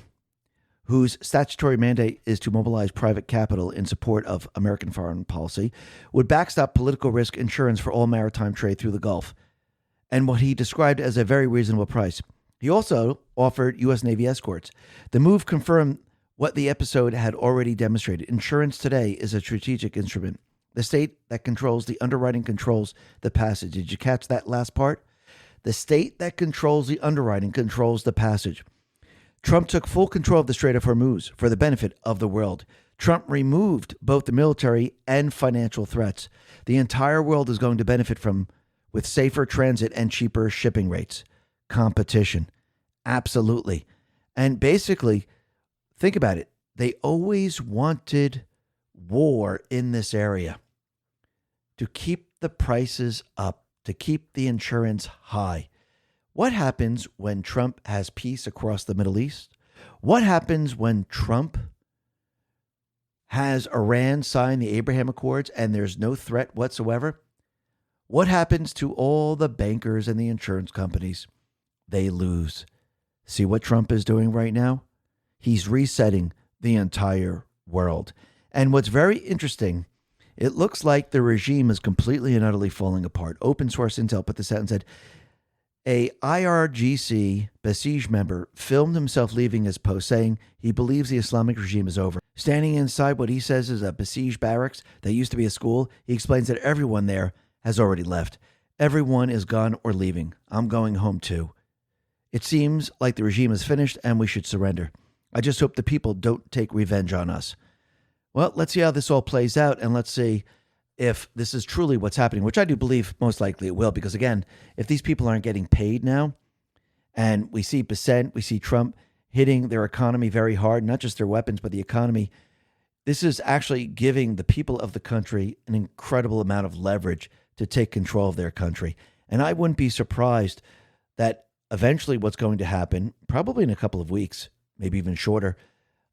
whose statutory mandate is to mobilize private capital in support of American foreign policy, would backstop political risk insurance for all maritime trade through the Gulf, and what he described as a very reasonable price. He also offered U.S. Navy escorts. The move confirmed what the episode had already demonstrated. Insurance today is a strategic instrument. The state that controls the underwriting controls the passage. Did you catch that last part? The state that controls the underwriting controls the passage. Trump took full control of the Strait of Hormuz for the benefit of the world. Trump removed both the military and financial threats. The entire world is going to benefit with safer transit and cheaper shipping rates. Competition. Absolutely. And basically, think about it. They always wanted war in this area to keep the prices up, to keep the insurance high. What happens when Trump has peace across the Middle East? What happens when Trump has Iran sign the Abraham Accords and there's no threat whatsoever? What happens to all the bankers and the insurance companies? They lose. See what Trump is doing right now? He's resetting the entire world. And what's very interesting, it looks like the regime is completely and utterly falling apart. Open source intel put this out and said, a IRGC Basij member filmed himself leaving his post saying he believes the Islamic regime is over. Standing inside what he says is a Basij barracks that used to be a school, he explains that everyone there has already left. Everyone is gone or leaving. I'm going home too. It seems like the regime is finished and we should surrender. I just hope the people don't take revenge on us. Well, let's see how this all plays out, and let's see if this is truly what's happening, which I do believe most likely it will, because again, if these people aren't getting paid now, and we see Bessent, we see Trump hitting their economy very hard, not just their weapons, but the economy, this is actually giving the people of the country an incredible amount of leverage to take control of their country. And I wouldn't be surprised that eventually what's going to happen, probably in a couple of weeks, maybe even shorter,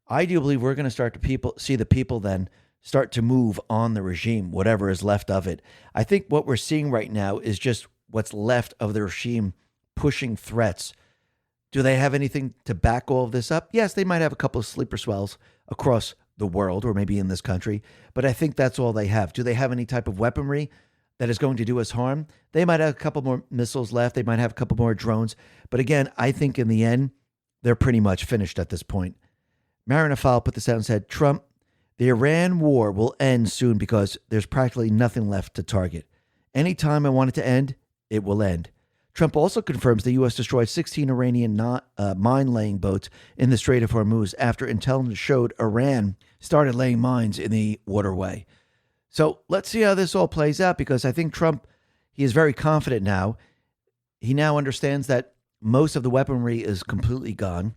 I do believe we're going to start to see the people then start to move on the regime, whatever is left of it. I think what we're seeing right now is just what's left of the regime pushing threats. Do they have anything to back all of this up? Yes, they might have a couple of sleeper cells across the world or maybe in this country, but I think that's all they have. Do they have any type of weaponry that is going to do us harm? They might have a couple more missiles left. They might have a couple more drones. But again, I think in the end, they're pretty much finished at this point. Marin Afal put this out and said, Trump The Iran war will end soon because there's practically nothing left to target. Anytime I want it to end, it will end. Trump also confirms the U.S. destroyed 16 Iranian mine-laying boats in the Strait of Hormuz after intelligence showed Iran started laying mines in the waterway. So let's see how this all plays out, because I think Trump, he is very confident now. He now understands that most of the weaponry is completely gone.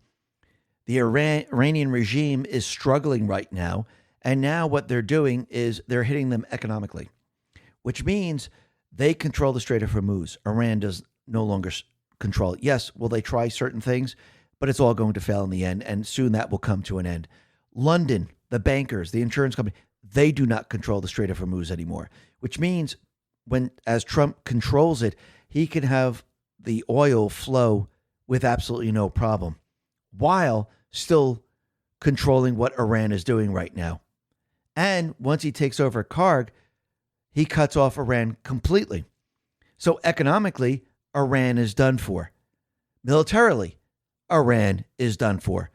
The Iranian regime is struggling right now. And now what they're doing is they're hitting them economically, which means they control the Strait of Hormuz. Iran does no longer control it. Yes, will they try certain things, but it's all going to fail in the end, and soon that will come to an end. London, the bankers, the insurance company, they do not control the Strait of Hormuz anymore, which means as Trump controls it, he can have the oil flow with absolutely no problem, while still controlling what Iran is doing right now. And once he takes over Karg, he cuts off Iran completely. So economically, Iran is done for. Militarily, Iran is done for,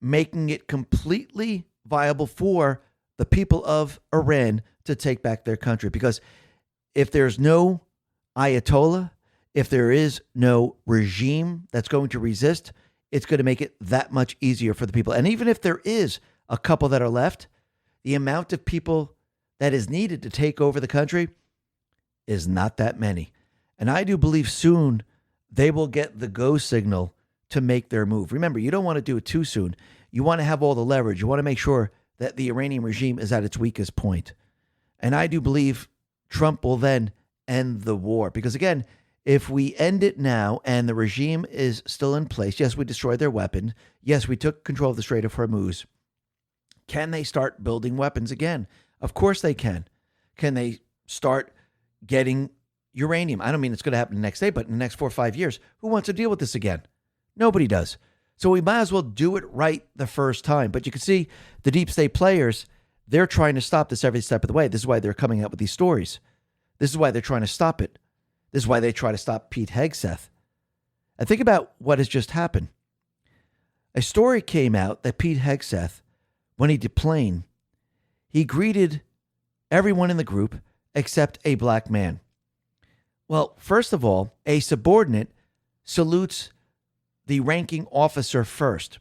making it completely viable for the people of Iran to take back their country. Because if there's no Ayatollah, if there is no regime that's going to resist, it's going to make it that much easier for the people. And even if there is a couple that are left, the amount of people that is needed to take over the country is not that many. And I do believe soon they will get the go signal to make their move. Remember, you don't want to do it too soon. You want to have all the leverage. You want to make sure that the Iranian regime is at its weakest point. And I do believe Trump will then end the war. Because again, if we end it now and the regime is still in place, yes, we destroyed their weapons. Yes, we took control of the Strait of Hormuz. Can they start building weapons again? Of course they can. Can they start getting uranium? I don't mean it's going to happen the next day, but in the next 4 or 5 years, who wants to deal with this again? Nobody does. So we might as well do it right the first time. But you can see the deep state players, they're trying to stop this every step of the way. This is why they're coming out with these stories. This is why they're trying to stop it. This is why they try to stop Pete Hegseth. And think about what has just happened. A story came out that Pete Hegseth, when he deplaned, he greeted everyone in the group except a black man. Well, first of all, a subordinate salutes the ranking officer first.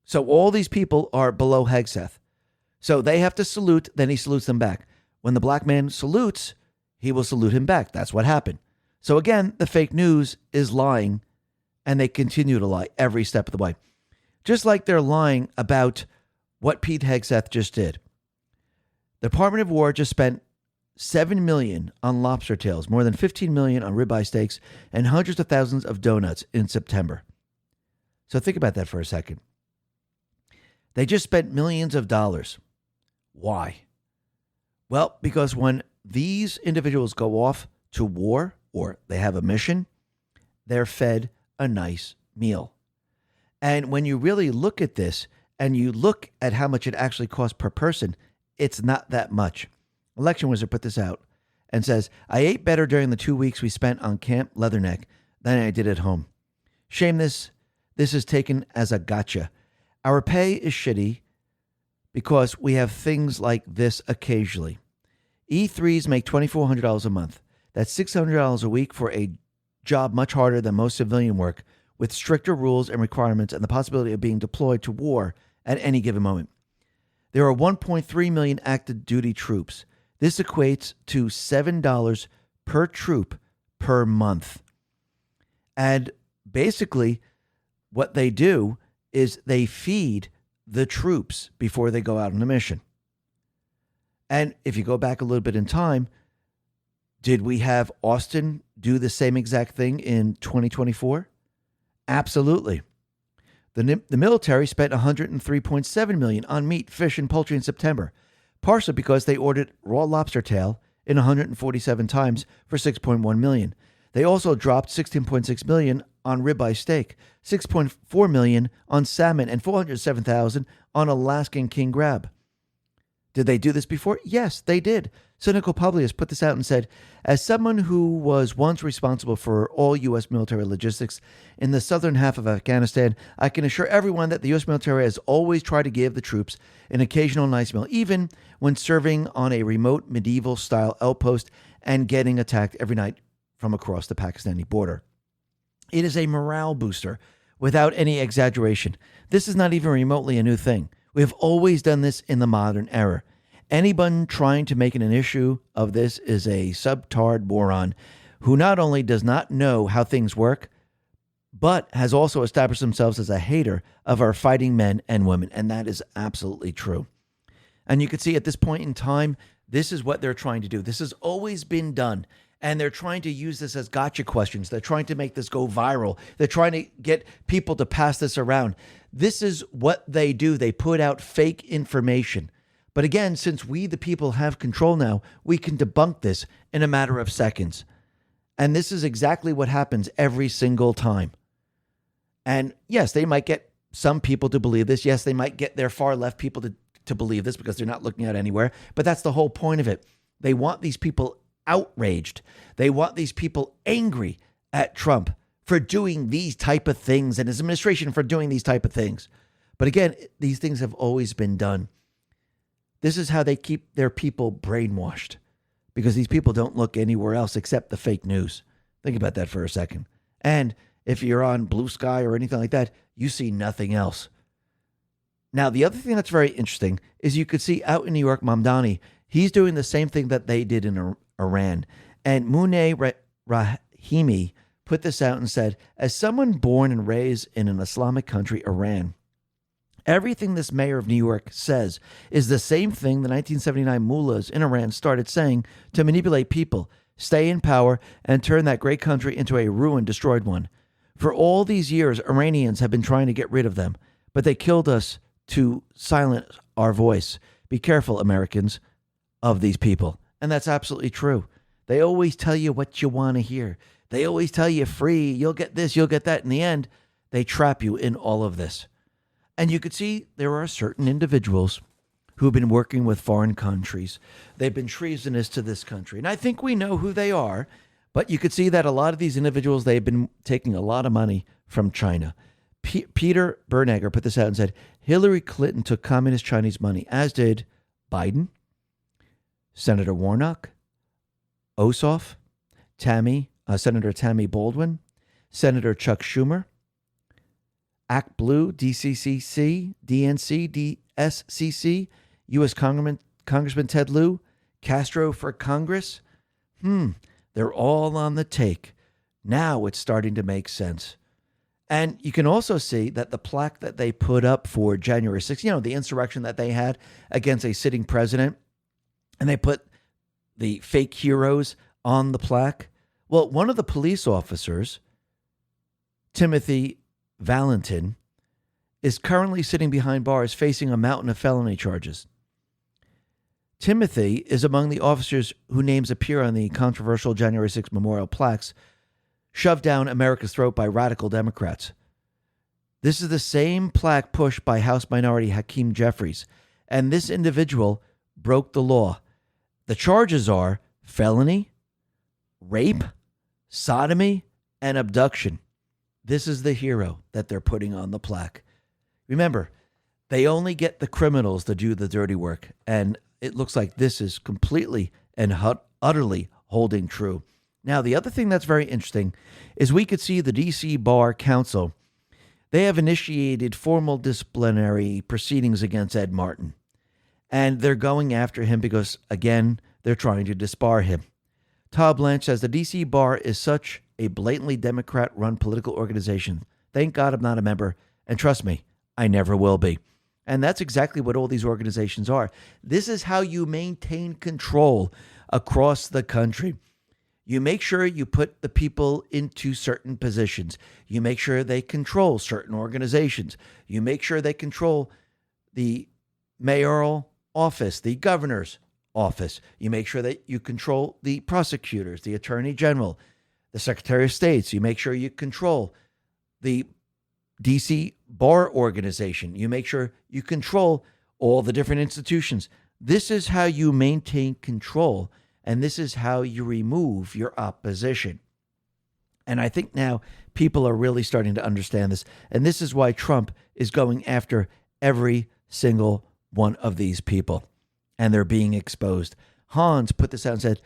So all these people are below Hegseth. So they have to salute, then he salutes them back. When the black man salutes, he will salute him back. That's what happened. So again, the fake news is lying, and they continue to lie every step of the way. Just like they're lying about what Pete Hegseth just did. The Department of War just spent $7 million on lobster tails, more than $15 million on ribeye steaks, and hundreds of thousands of donuts in September. So think about that for a second. They just spent millions of dollars. Why? Well, because when these individuals go off to war or they have a mission, they're fed a nice meal. And when you really look at this and you look at how much it actually costs per person, it's not that much. Election Wizard put this out and says, I ate better during the 2 weeks we spent on Camp Leatherneck than I did at home. Shame this is taken as a gotcha. Our pay is shitty because we have things like this occasionally. E3s make $2,400 a month. That's $600 a week for a job much harder than most civilian work, with stricter rules and requirements and the possibility of being deployed to war at any given moment. There are 1.3 million active duty troops. This equates to $7 per troop per month. And basically, what they do is they feed the troops before they go out on a mission. And if you go back a little bit in time, did we have Austin do the same exact thing in 2024? Absolutely. The military spent $103.7 million on meat, fish, and poultry in September, partially because they ordered raw lobster tail in 147 times for $6.1 million. They also dropped $16.6 million on ribeye steak, $6.4 million on salmon, and $407,000 on Alaskan king crab. Did they do this before? Yes, they did. Cynical Publius put this out and said, as someone who was once responsible for all U.S. military logistics in the southern half of Afghanistan, I can assure everyone that the U.S. military has always tried to give the troops an occasional nice meal, even when serving on a remote medieval-style outpost and getting attacked every night from across the Pakistani border. It is a morale booster without any exaggeration. This is not even remotely a new thing. We have always done this in the modern era. Anyone trying to make it an issue of this is a subtard moron who not only does not know how things work, but has also established themselves as a hater of our fighting men and women. And that is absolutely true. And you can see at this point in time, this is what they're trying to do. This has always been done. And they're trying to use this as gotcha questions. They're trying to make this go viral. They're trying to get people to pass this around. This is what they do. They put out fake information. But again, since we, the people, have control now, we can debunk this in a matter of seconds. And this is exactly what happens every single time. And yes, they might get some people to believe this. Yes, they might get their far left people to believe this because they're not looking at anywhere. But that's the whole point of it. They want these people outraged. They want these people angry at Trump for doing these type of things and his administration for doing these type of things. But again, these things have always been done. This is how they keep their people brainwashed, because these people don't look anywhere else except the fake news. Think about that for a second. And if you're on Blue Sky or anything like that, you see nothing else. Now, the other thing that's very interesting is you could see out in New York, Mamdani, he's doing the same thing that they did in Iran. And Muneh Rahimi put this out and said, as someone born and raised in an Islamic country, Iran, everything this mayor of New York says is the same thing the 1979 mullahs in Iran started saying to manipulate people, stay in power, and turn that great country into a ruined, destroyed one. For all these years, Iranians have been trying to get rid of them, but they killed us to silence our voice. Be careful, Americans, of these people. And that's absolutely true. They always tell you what you want to hear. They always tell you free, you'll get this, you'll get that. In the end, they trap you in all of this. And you could see there are certain individuals who have been working with foreign countries. They've been treasonous to this country. And I think we know who they are, but you could see that a lot of these individuals, they've been taking a lot of money from China. Peter Bernegger put this out and said, Hillary Clinton took communist Chinese money, as did Biden, Senator Warnock, Ossoff, Senator Tammy Baldwin, Senator Chuck Schumer, Act Blue, DCCC, DNC, DSCC, U.S. Congressman Ted Lieu, Castro for Congress. They're all on the take. Now it's starting to make sense. And you can also see that the plaque that they put up for January 6th, the insurrection that they had against a sitting president, and they put the fake heroes on the plaque. Well, one of the police officers, Timothy Valentin, is currently sitting behind bars facing a mountain of felony charges. Timothy is among the officers whose names appear on the controversial January 6th memorial plaques shoved down America's throat by radical Democrats. This is the same plaque pushed by House Minority Hakeem Jeffries, and this individual broke the law. The charges are felony, rape, sodomy, and abduction. This is the hero that they're putting on the plaque. Remember, they only get the criminals to do the dirty work, and it looks like this is completely and utterly holding true. Now, the other thing that's very interesting is we could see the D.C. Bar Council. They have initiated formal disciplinary proceedings against Ed Martin, and they're going after him because, again, they're trying to disbar him. Todd Blanche says the D.C. Bar is such a blatantly Democrat-run political organization. Thank God I'm not a member, and trust me, I never will be. And that's exactly what all these organizations are. This is how you maintain control across the country. You make sure you put the people into certain positions. You make sure they control certain organizations. You make sure they control the mayoral office, the governor's office. You make sure that you control the prosecutors, the attorney general, the secretary of states. You make sure you control the DC Bar Organization. You make sure you control all the different institutions. This is how you maintain control, and this is how you remove your opposition. And I think now people are really starting to understand this. And this is why Trump is going after every single one of these people. And they're being exposed. Hans put this out and said,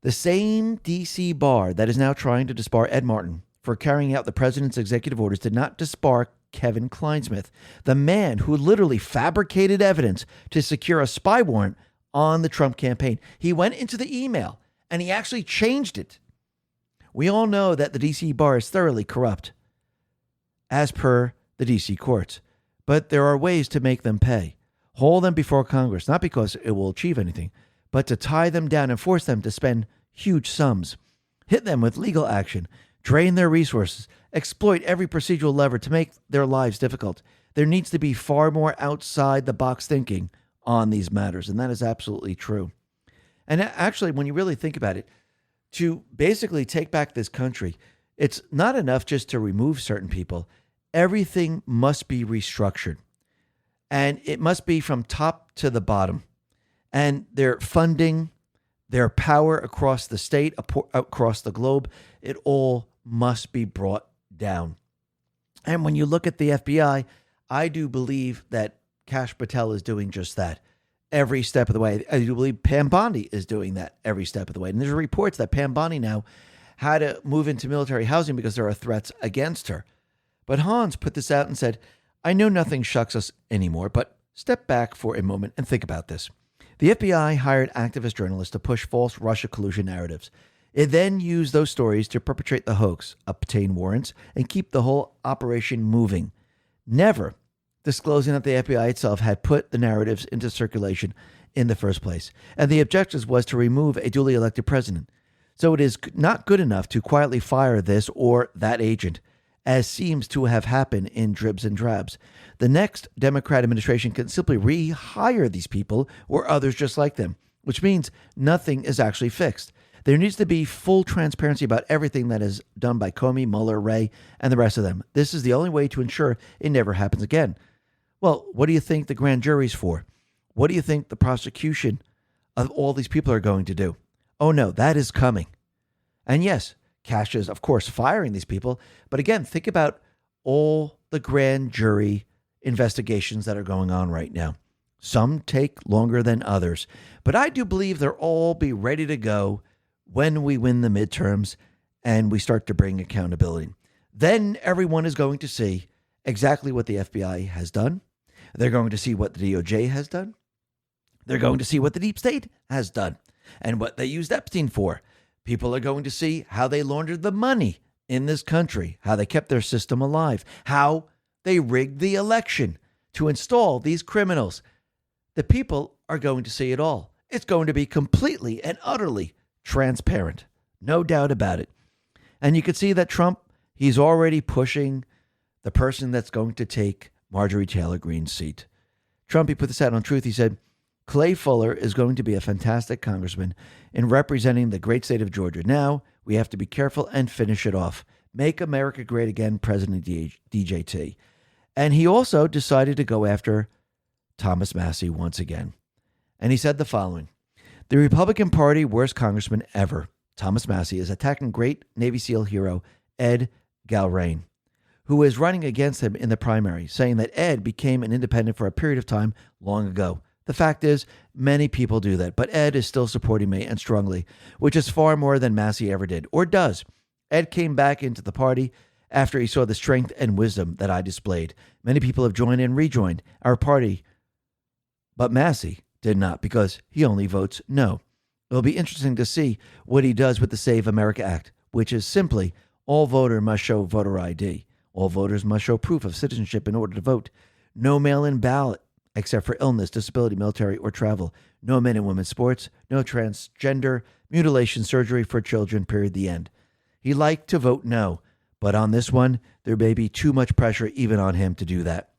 the same D.C. bar that is now trying to disbar Ed Martin for carrying out the president's executive orders did not disbar Kevin Kleinsmith, the man who literally fabricated evidence to secure a spy warrant on the Trump campaign. He went into the email and he actually changed it. We all know that the D.C. bar is thoroughly corrupt, as per the D.C. courts. But there are ways to make them pay. Hold them before Congress, not because it will achieve anything, but to tie them down and force them to spend huge sums. Hit them with legal action, drain their resources, exploit every procedural lever to make their lives difficult. There needs to be far more outside-the-box thinking on these matters, and that is absolutely true. And actually, when you really think about it, to basically take back this country, it's not enough just to remove certain people. Everything must be restructured. And it must be from top to the bottom. And their funding, their power across the state, across the globe, it all must be brought down. And when you look at the FBI, I do believe that Kash Patel is doing just that every step of the way. I do believe Pam Bondi is doing that every step of the way. And there's reports that Pam Bondi now had to move into military housing because there are threats against her. But Hans put this out and said, I know nothing shocks us anymore, but step back for a moment and think about this. The FBI hired activist journalists to push false Russia collusion narratives. It then used those stories to perpetrate the hoax, obtain warrants, and keep the whole operation moving, never disclosing that the FBI itself had put the narratives into circulation in the first place. And the objective was to remove a duly elected president. So it is not good enough to quietly fire this or that agent, as seems to have happened in dribs and drabs. The next Democrat administration can simply rehire these people or others just like them, which means nothing is actually fixed. There needs to be full transparency about everything that is done by Comey, Mueller, Wray, and the rest of them. This is the only way to ensure it never happens again. Well, what do you think the grand jury's for? What do you think the prosecution of all these people are going to do? Oh no, that is coming. And yes, Kash is, of course, firing these people. But again, think about all the grand jury investigations that are going on right now. Some take longer than others. But I do believe they'll all be ready to go when we win the midterms and we start to bring accountability. Then everyone is going to see exactly what the FBI has done. They're going to see what the DOJ has done. They're going to see what the deep state has done and what they used Epstein for. People are going to see how they laundered the money in this country, how they kept their system alive, how they rigged the election to install these criminals. The people are going to see it all. It's going to be completely and utterly transparent. No doubt about it. And you can see that Trump, he's already pushing the person that's going to take Marjorie Taylor Greene's seat. Trump, he put this out on Truth. He said, Clay Fuller is going to be a fantastic congressman in representing the great state of Georgia. Now we have to be careful and finish it off. Make America great again, President DJT. And he also decided to go after Thomas Massie once again. And he said the following: the Republican Party worst congressman ever, Thomas Massie, is attacking great Navy SEAL hero Ed Galrain, who is running against him in the primary, saying that Ed became an independent for a period of time long ago. The fact is, many people do that, but Ed is still supporting me and strongly, which is far more than Massie ever did, or does. Ed came back into the party after he saw the strength and wisdom that I displayed. Many people have joined and rejoined our party, but Massie did not, because he only votes no. It'll be interesting to see what he does with the Save America Act, which is simply all voter must show voter ID. All voters must show proof of citizenship in order to vote. No mail-in ballot, except for illness, disability, military, or travel. No men and women's sports. No transgender, mutilation, surgery for children, period, the end. He liked to vote no, but on this one, there may be too much pressure even on him to do that.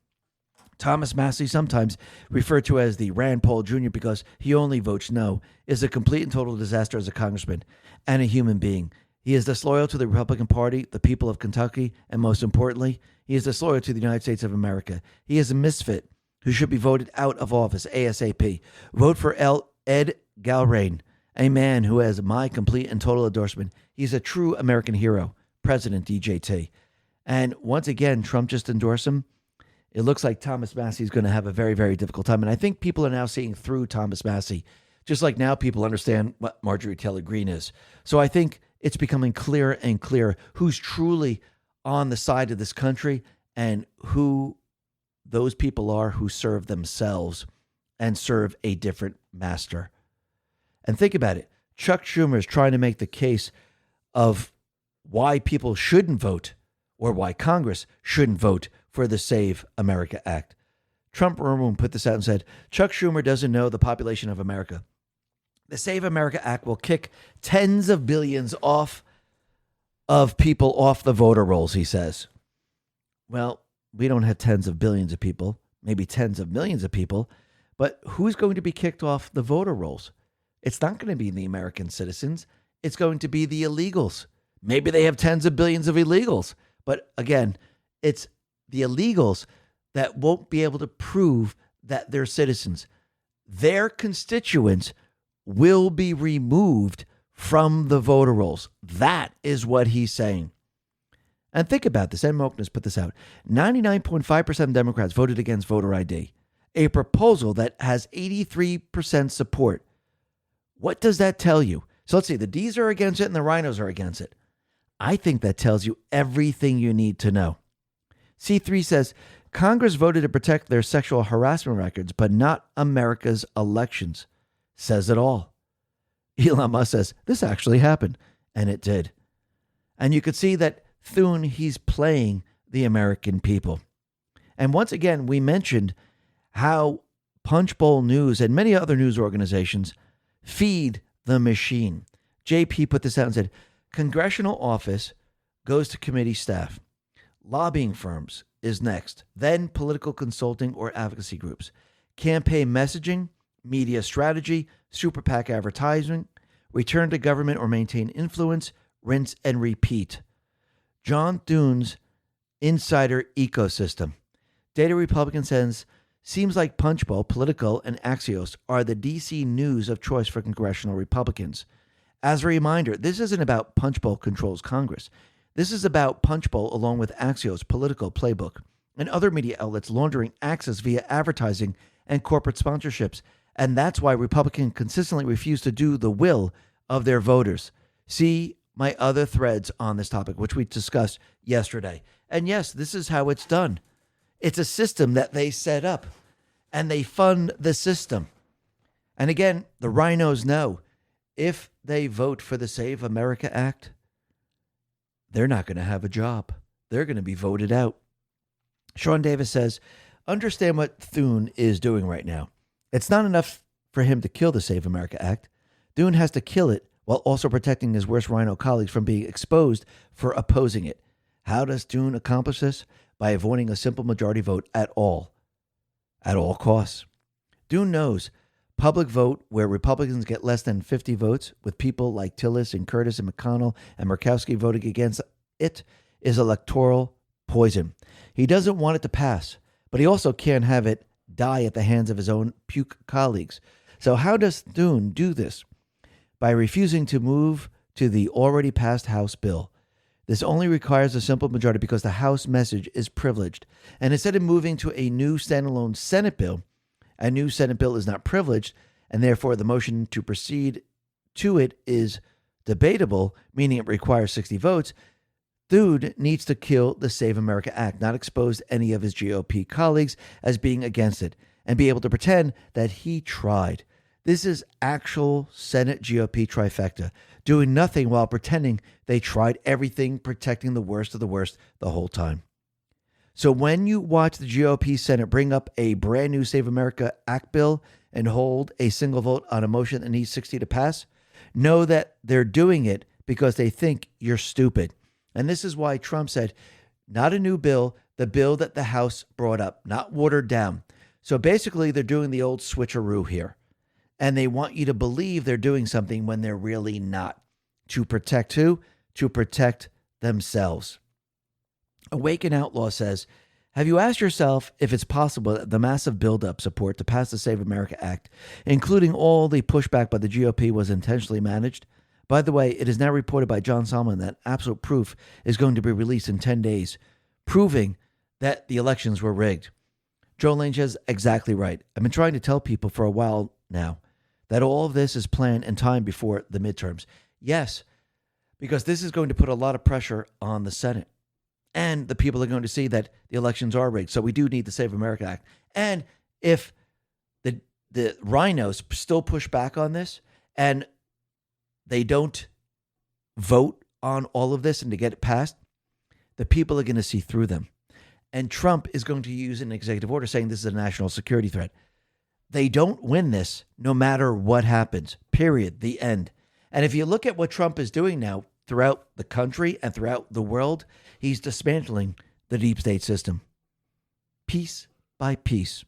Thomas Massie, sometimes referred to as the Rand Paul Jr. because he only votes no, is a complete and total disaster as a congressman and a human being. He is disloyal to the Republican Party, the people of Kentucky, and most importantly, he is disloyal to the United States of America. He is a misfit who should be voted out of office ASAP. Vote for Ed Galrain, a man who has my complete and total endorsement. He's a true American hero, President DJT. And once again, Trump just endorsed him. It looks like Thomas Massie is going to have a very, very difficult time. And I think people are now seeing through Thomas Massie, just like now people understand what Marjorie Taylor Greene is. So I think it's becoming clearer and clearer who's truly on the side of this country and who those people are who serve themselves and serve a different master. And think about it. Chuck Schumer is trying to make the case of why people shouldn't vote or why Congress shouldn't vote for the Save America Act. Trump Ramon put this out and said, Chuck Schumer doesn't know the population of America. The Save America Act will kick tens of billions off of people off the voter rolls, he says. Well, we don't have tens of billions of people, maybe tens of millions of people, but who's going to be kicked off the voter rolls? It's not going to be the American citizens. It's going to be the illegals. Maybe they have tens of billions of illegals. But again, it's the illegals that won't be able to prove that they're citizens. Their constituents will be removed from the voter rolls. That is what he's saying. And think about this. Ed Moakness put this out. 99.5% of Democrats voted against voter ID, a proposal that has 83% support. What does that tell you? So let's see. The D's are against it and the rhinos are against it. I think that tells you everything you need to know. C3 says, Congress voted to protect their sexual harassment records, but not America's elections. Says it all. Elon Musk says, this actually happened. And it did. And you could see that Thune, he's playing the American people. And once again, we mentioned how Punchbowl News and many other news organizations feed the machine. JP put this out and said, Congressional office goes to committee staff. Lobbying firms is next. Then political consulting or advocacy groups. Campaign messaging, media strategy, super PAC advertising, return to government or maintain influence, rinse and repeat. John Thune's insider ecosystem. Data Republican says, seems like Punchbowl, Politico, and Axios are the DC news of choice for congressional Republicans. As a reminder, this isn't about Punchbowl controls Congress. This is about Punchbowl along with Axios, Politico, Playbook, and other media outlets laundering access via advertising and corporate sponsorships. And that's why Republicans consistently refuse to do the will of their voters. See my other threads on this topic, which we discussed yesterday. And yes, this is how it's done. It's a system that they set up, and they fund the system. And again, the rhinos know if they vote for the Save America Act, they're not going to have a job. They're going to be voted out. Sean Davis says, understand what Thune is doing right now. It's not enough for him to kill the Save America Act. Thune has to kill it while also protecting his worst rhino colleagues from being exposed for opposing it. How does Thune accomplish this? By avoiding a simple majority vote at all costs. Thune knows public vote where Republicans get less than 50 votes with people like Tillis and Curtis and McConnell and Murkowski voting against it is electoral poison. He doesn't want it to pass, but he also can't have it die at the hands of his own puke colleagues. So how does Thune do this? By refusing to move to the already passed House bill. This only requires a simple majority because the House message is privileged. And instead of moving to a new standalone Senate bill, a new Senate bill is not privileged, and therefore the motion to proceed to it is debatable, meaning it requires 60 votes. Thune needs to kill the Save America Act, not expose any of his GOP colleagues as being against it, and be able to pretend that he tried. This is actual Senate GOP trifecta, doing nothing while pretending they tried everything, protecting the worst of the worst the whole time. So when you watch the GOP Senate bring up a brand new Save America Act bill and hold a single vote on a motion that needs 60 to pass, know that they're doing it because they think you're stupid. And this is why Trump said, not a new bill, the bill that the House brought up, not watered down. So basically, they're doing the old switcheroo here. And they want you to believe they're doing something when they're really not. To protect who? To protect themselves. Awaken Outlaw says, Have you asked yourself if it's possible that the massive buildup support to pass the Save America Act, including all the pushback by the GOP, was intentionally managed? By the way, it is now reported by John Solomon that absolute proof is going to be released in 10 days, proving that the elections were rigged. Joe Lynch is exactly right. I've been trying to tell people for a while now that all of this is planned and timed before the midterms. Yes, because this is going to put a lot of pressure on the Senate. And the people are going to see that the elections are rigged. So we do need the Save America Act. And if the rhinos still push back on this and they don't vote on all of this and to get it passed, the people are going to see through them. And Trump is going to use an executive order saying this is a national security threat. They don't win this no matter what happens, period, the end. And if you look at what Trump is doing now throughout the country and throughout the world, he's dismantling the deep state system piece by piece.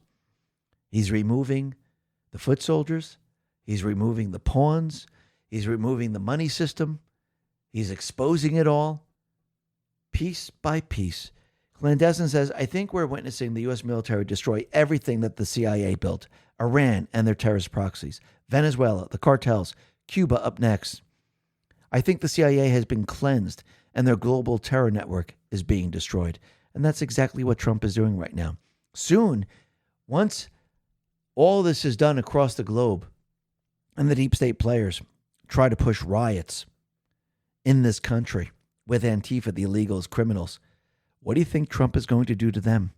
He's removing the foot soldiers. He's removing the pawns. He's removing the money system. He's exposing it all piece by piece. Clandestine says, I think we're witnessing the U.S. military destroy everything that the CIA built. Iran and their terrorist proxies. Venezuela, the cartels. Cuba up next. I think the CIA has been cleansed and their global terror network is being destroyed. And that's exactly what Trump is doing right now. Soon, once all this is done across the globe and the deep state players try to push riots in this country with Antifa, the illegals, criminals, what do you think Trump is going to do to them?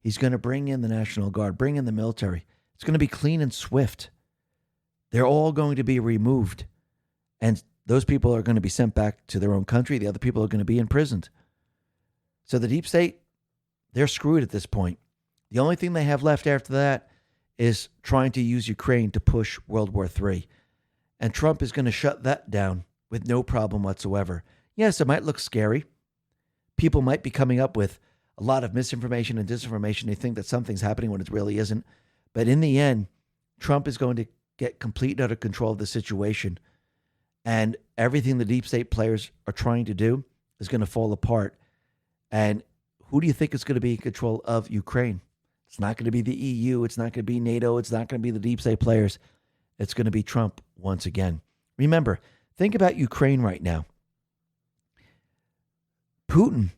He's going to bring in the National Guard, bring in the military. It's going to be clean and swift. They're all going to be removed. And those people are going to be sent back to their own country. The other people are going to be imprisoned. So the deep state, they're screwed at this point. The only thing they have left after that is trying to use Ukraine to push World War III. And Trump is going to shut that down with no problem whatsoever. Yes, it might look scary. People might be coming up with a lot of misinformation and disinformation. They think that something's happening when it really isn't. But in the end, Trump is going to get complete and utter control of the situation. And everything the deep state players are trying to do is going to fall apart. And who do you think is going to be in control of Ukraine? It's not going to be the EU. It's not going to be NATO. It's not going to be the deep state players. It's going to be Trump once again. Remember, think about Ukraine right now. Putin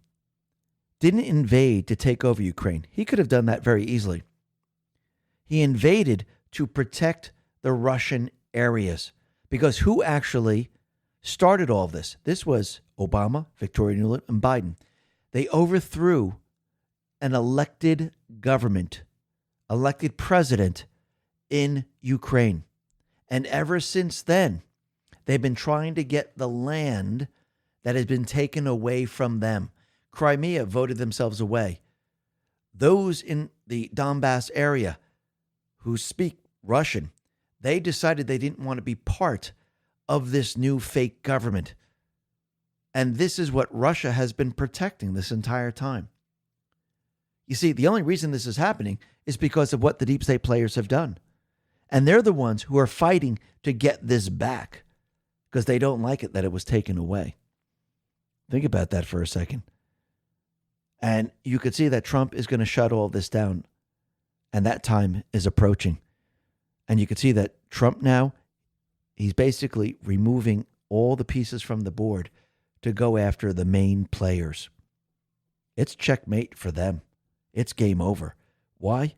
didn't invade to take over Ukraine. He could have done that very easily. He invaded to protect the Russian areas. Because who actually started all this? This was Obama, Victoria Nuland, and Biden. They overthrew an elected government, elected president in Ukraine. And ever since then, they've been trying to get the land that has been taken away from them. Crimea voted themselves away. Those in the Donbass area who speak Russian, they decided they didn't want to be part of this new fake government. And this is what Russia has been protecting this entire time. You see, the only reason this is happening is because of what the deep state players have done. And they're the ones who are fighting to get this back because they don't like it that it was taken away. Think about that for a second. And you could see that Trump is going to shut all this down. And that time is approaching. And you can see that Trump now, he's basically removing all the pieces from the board to go after the main players. It's checkmate for them. It's game over. Why?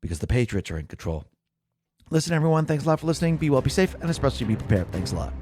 Because the Patriots are in control. Listen, everyone, thanks a lot for listening. Be well, be safe, and especially be prepared. Thanks a lot.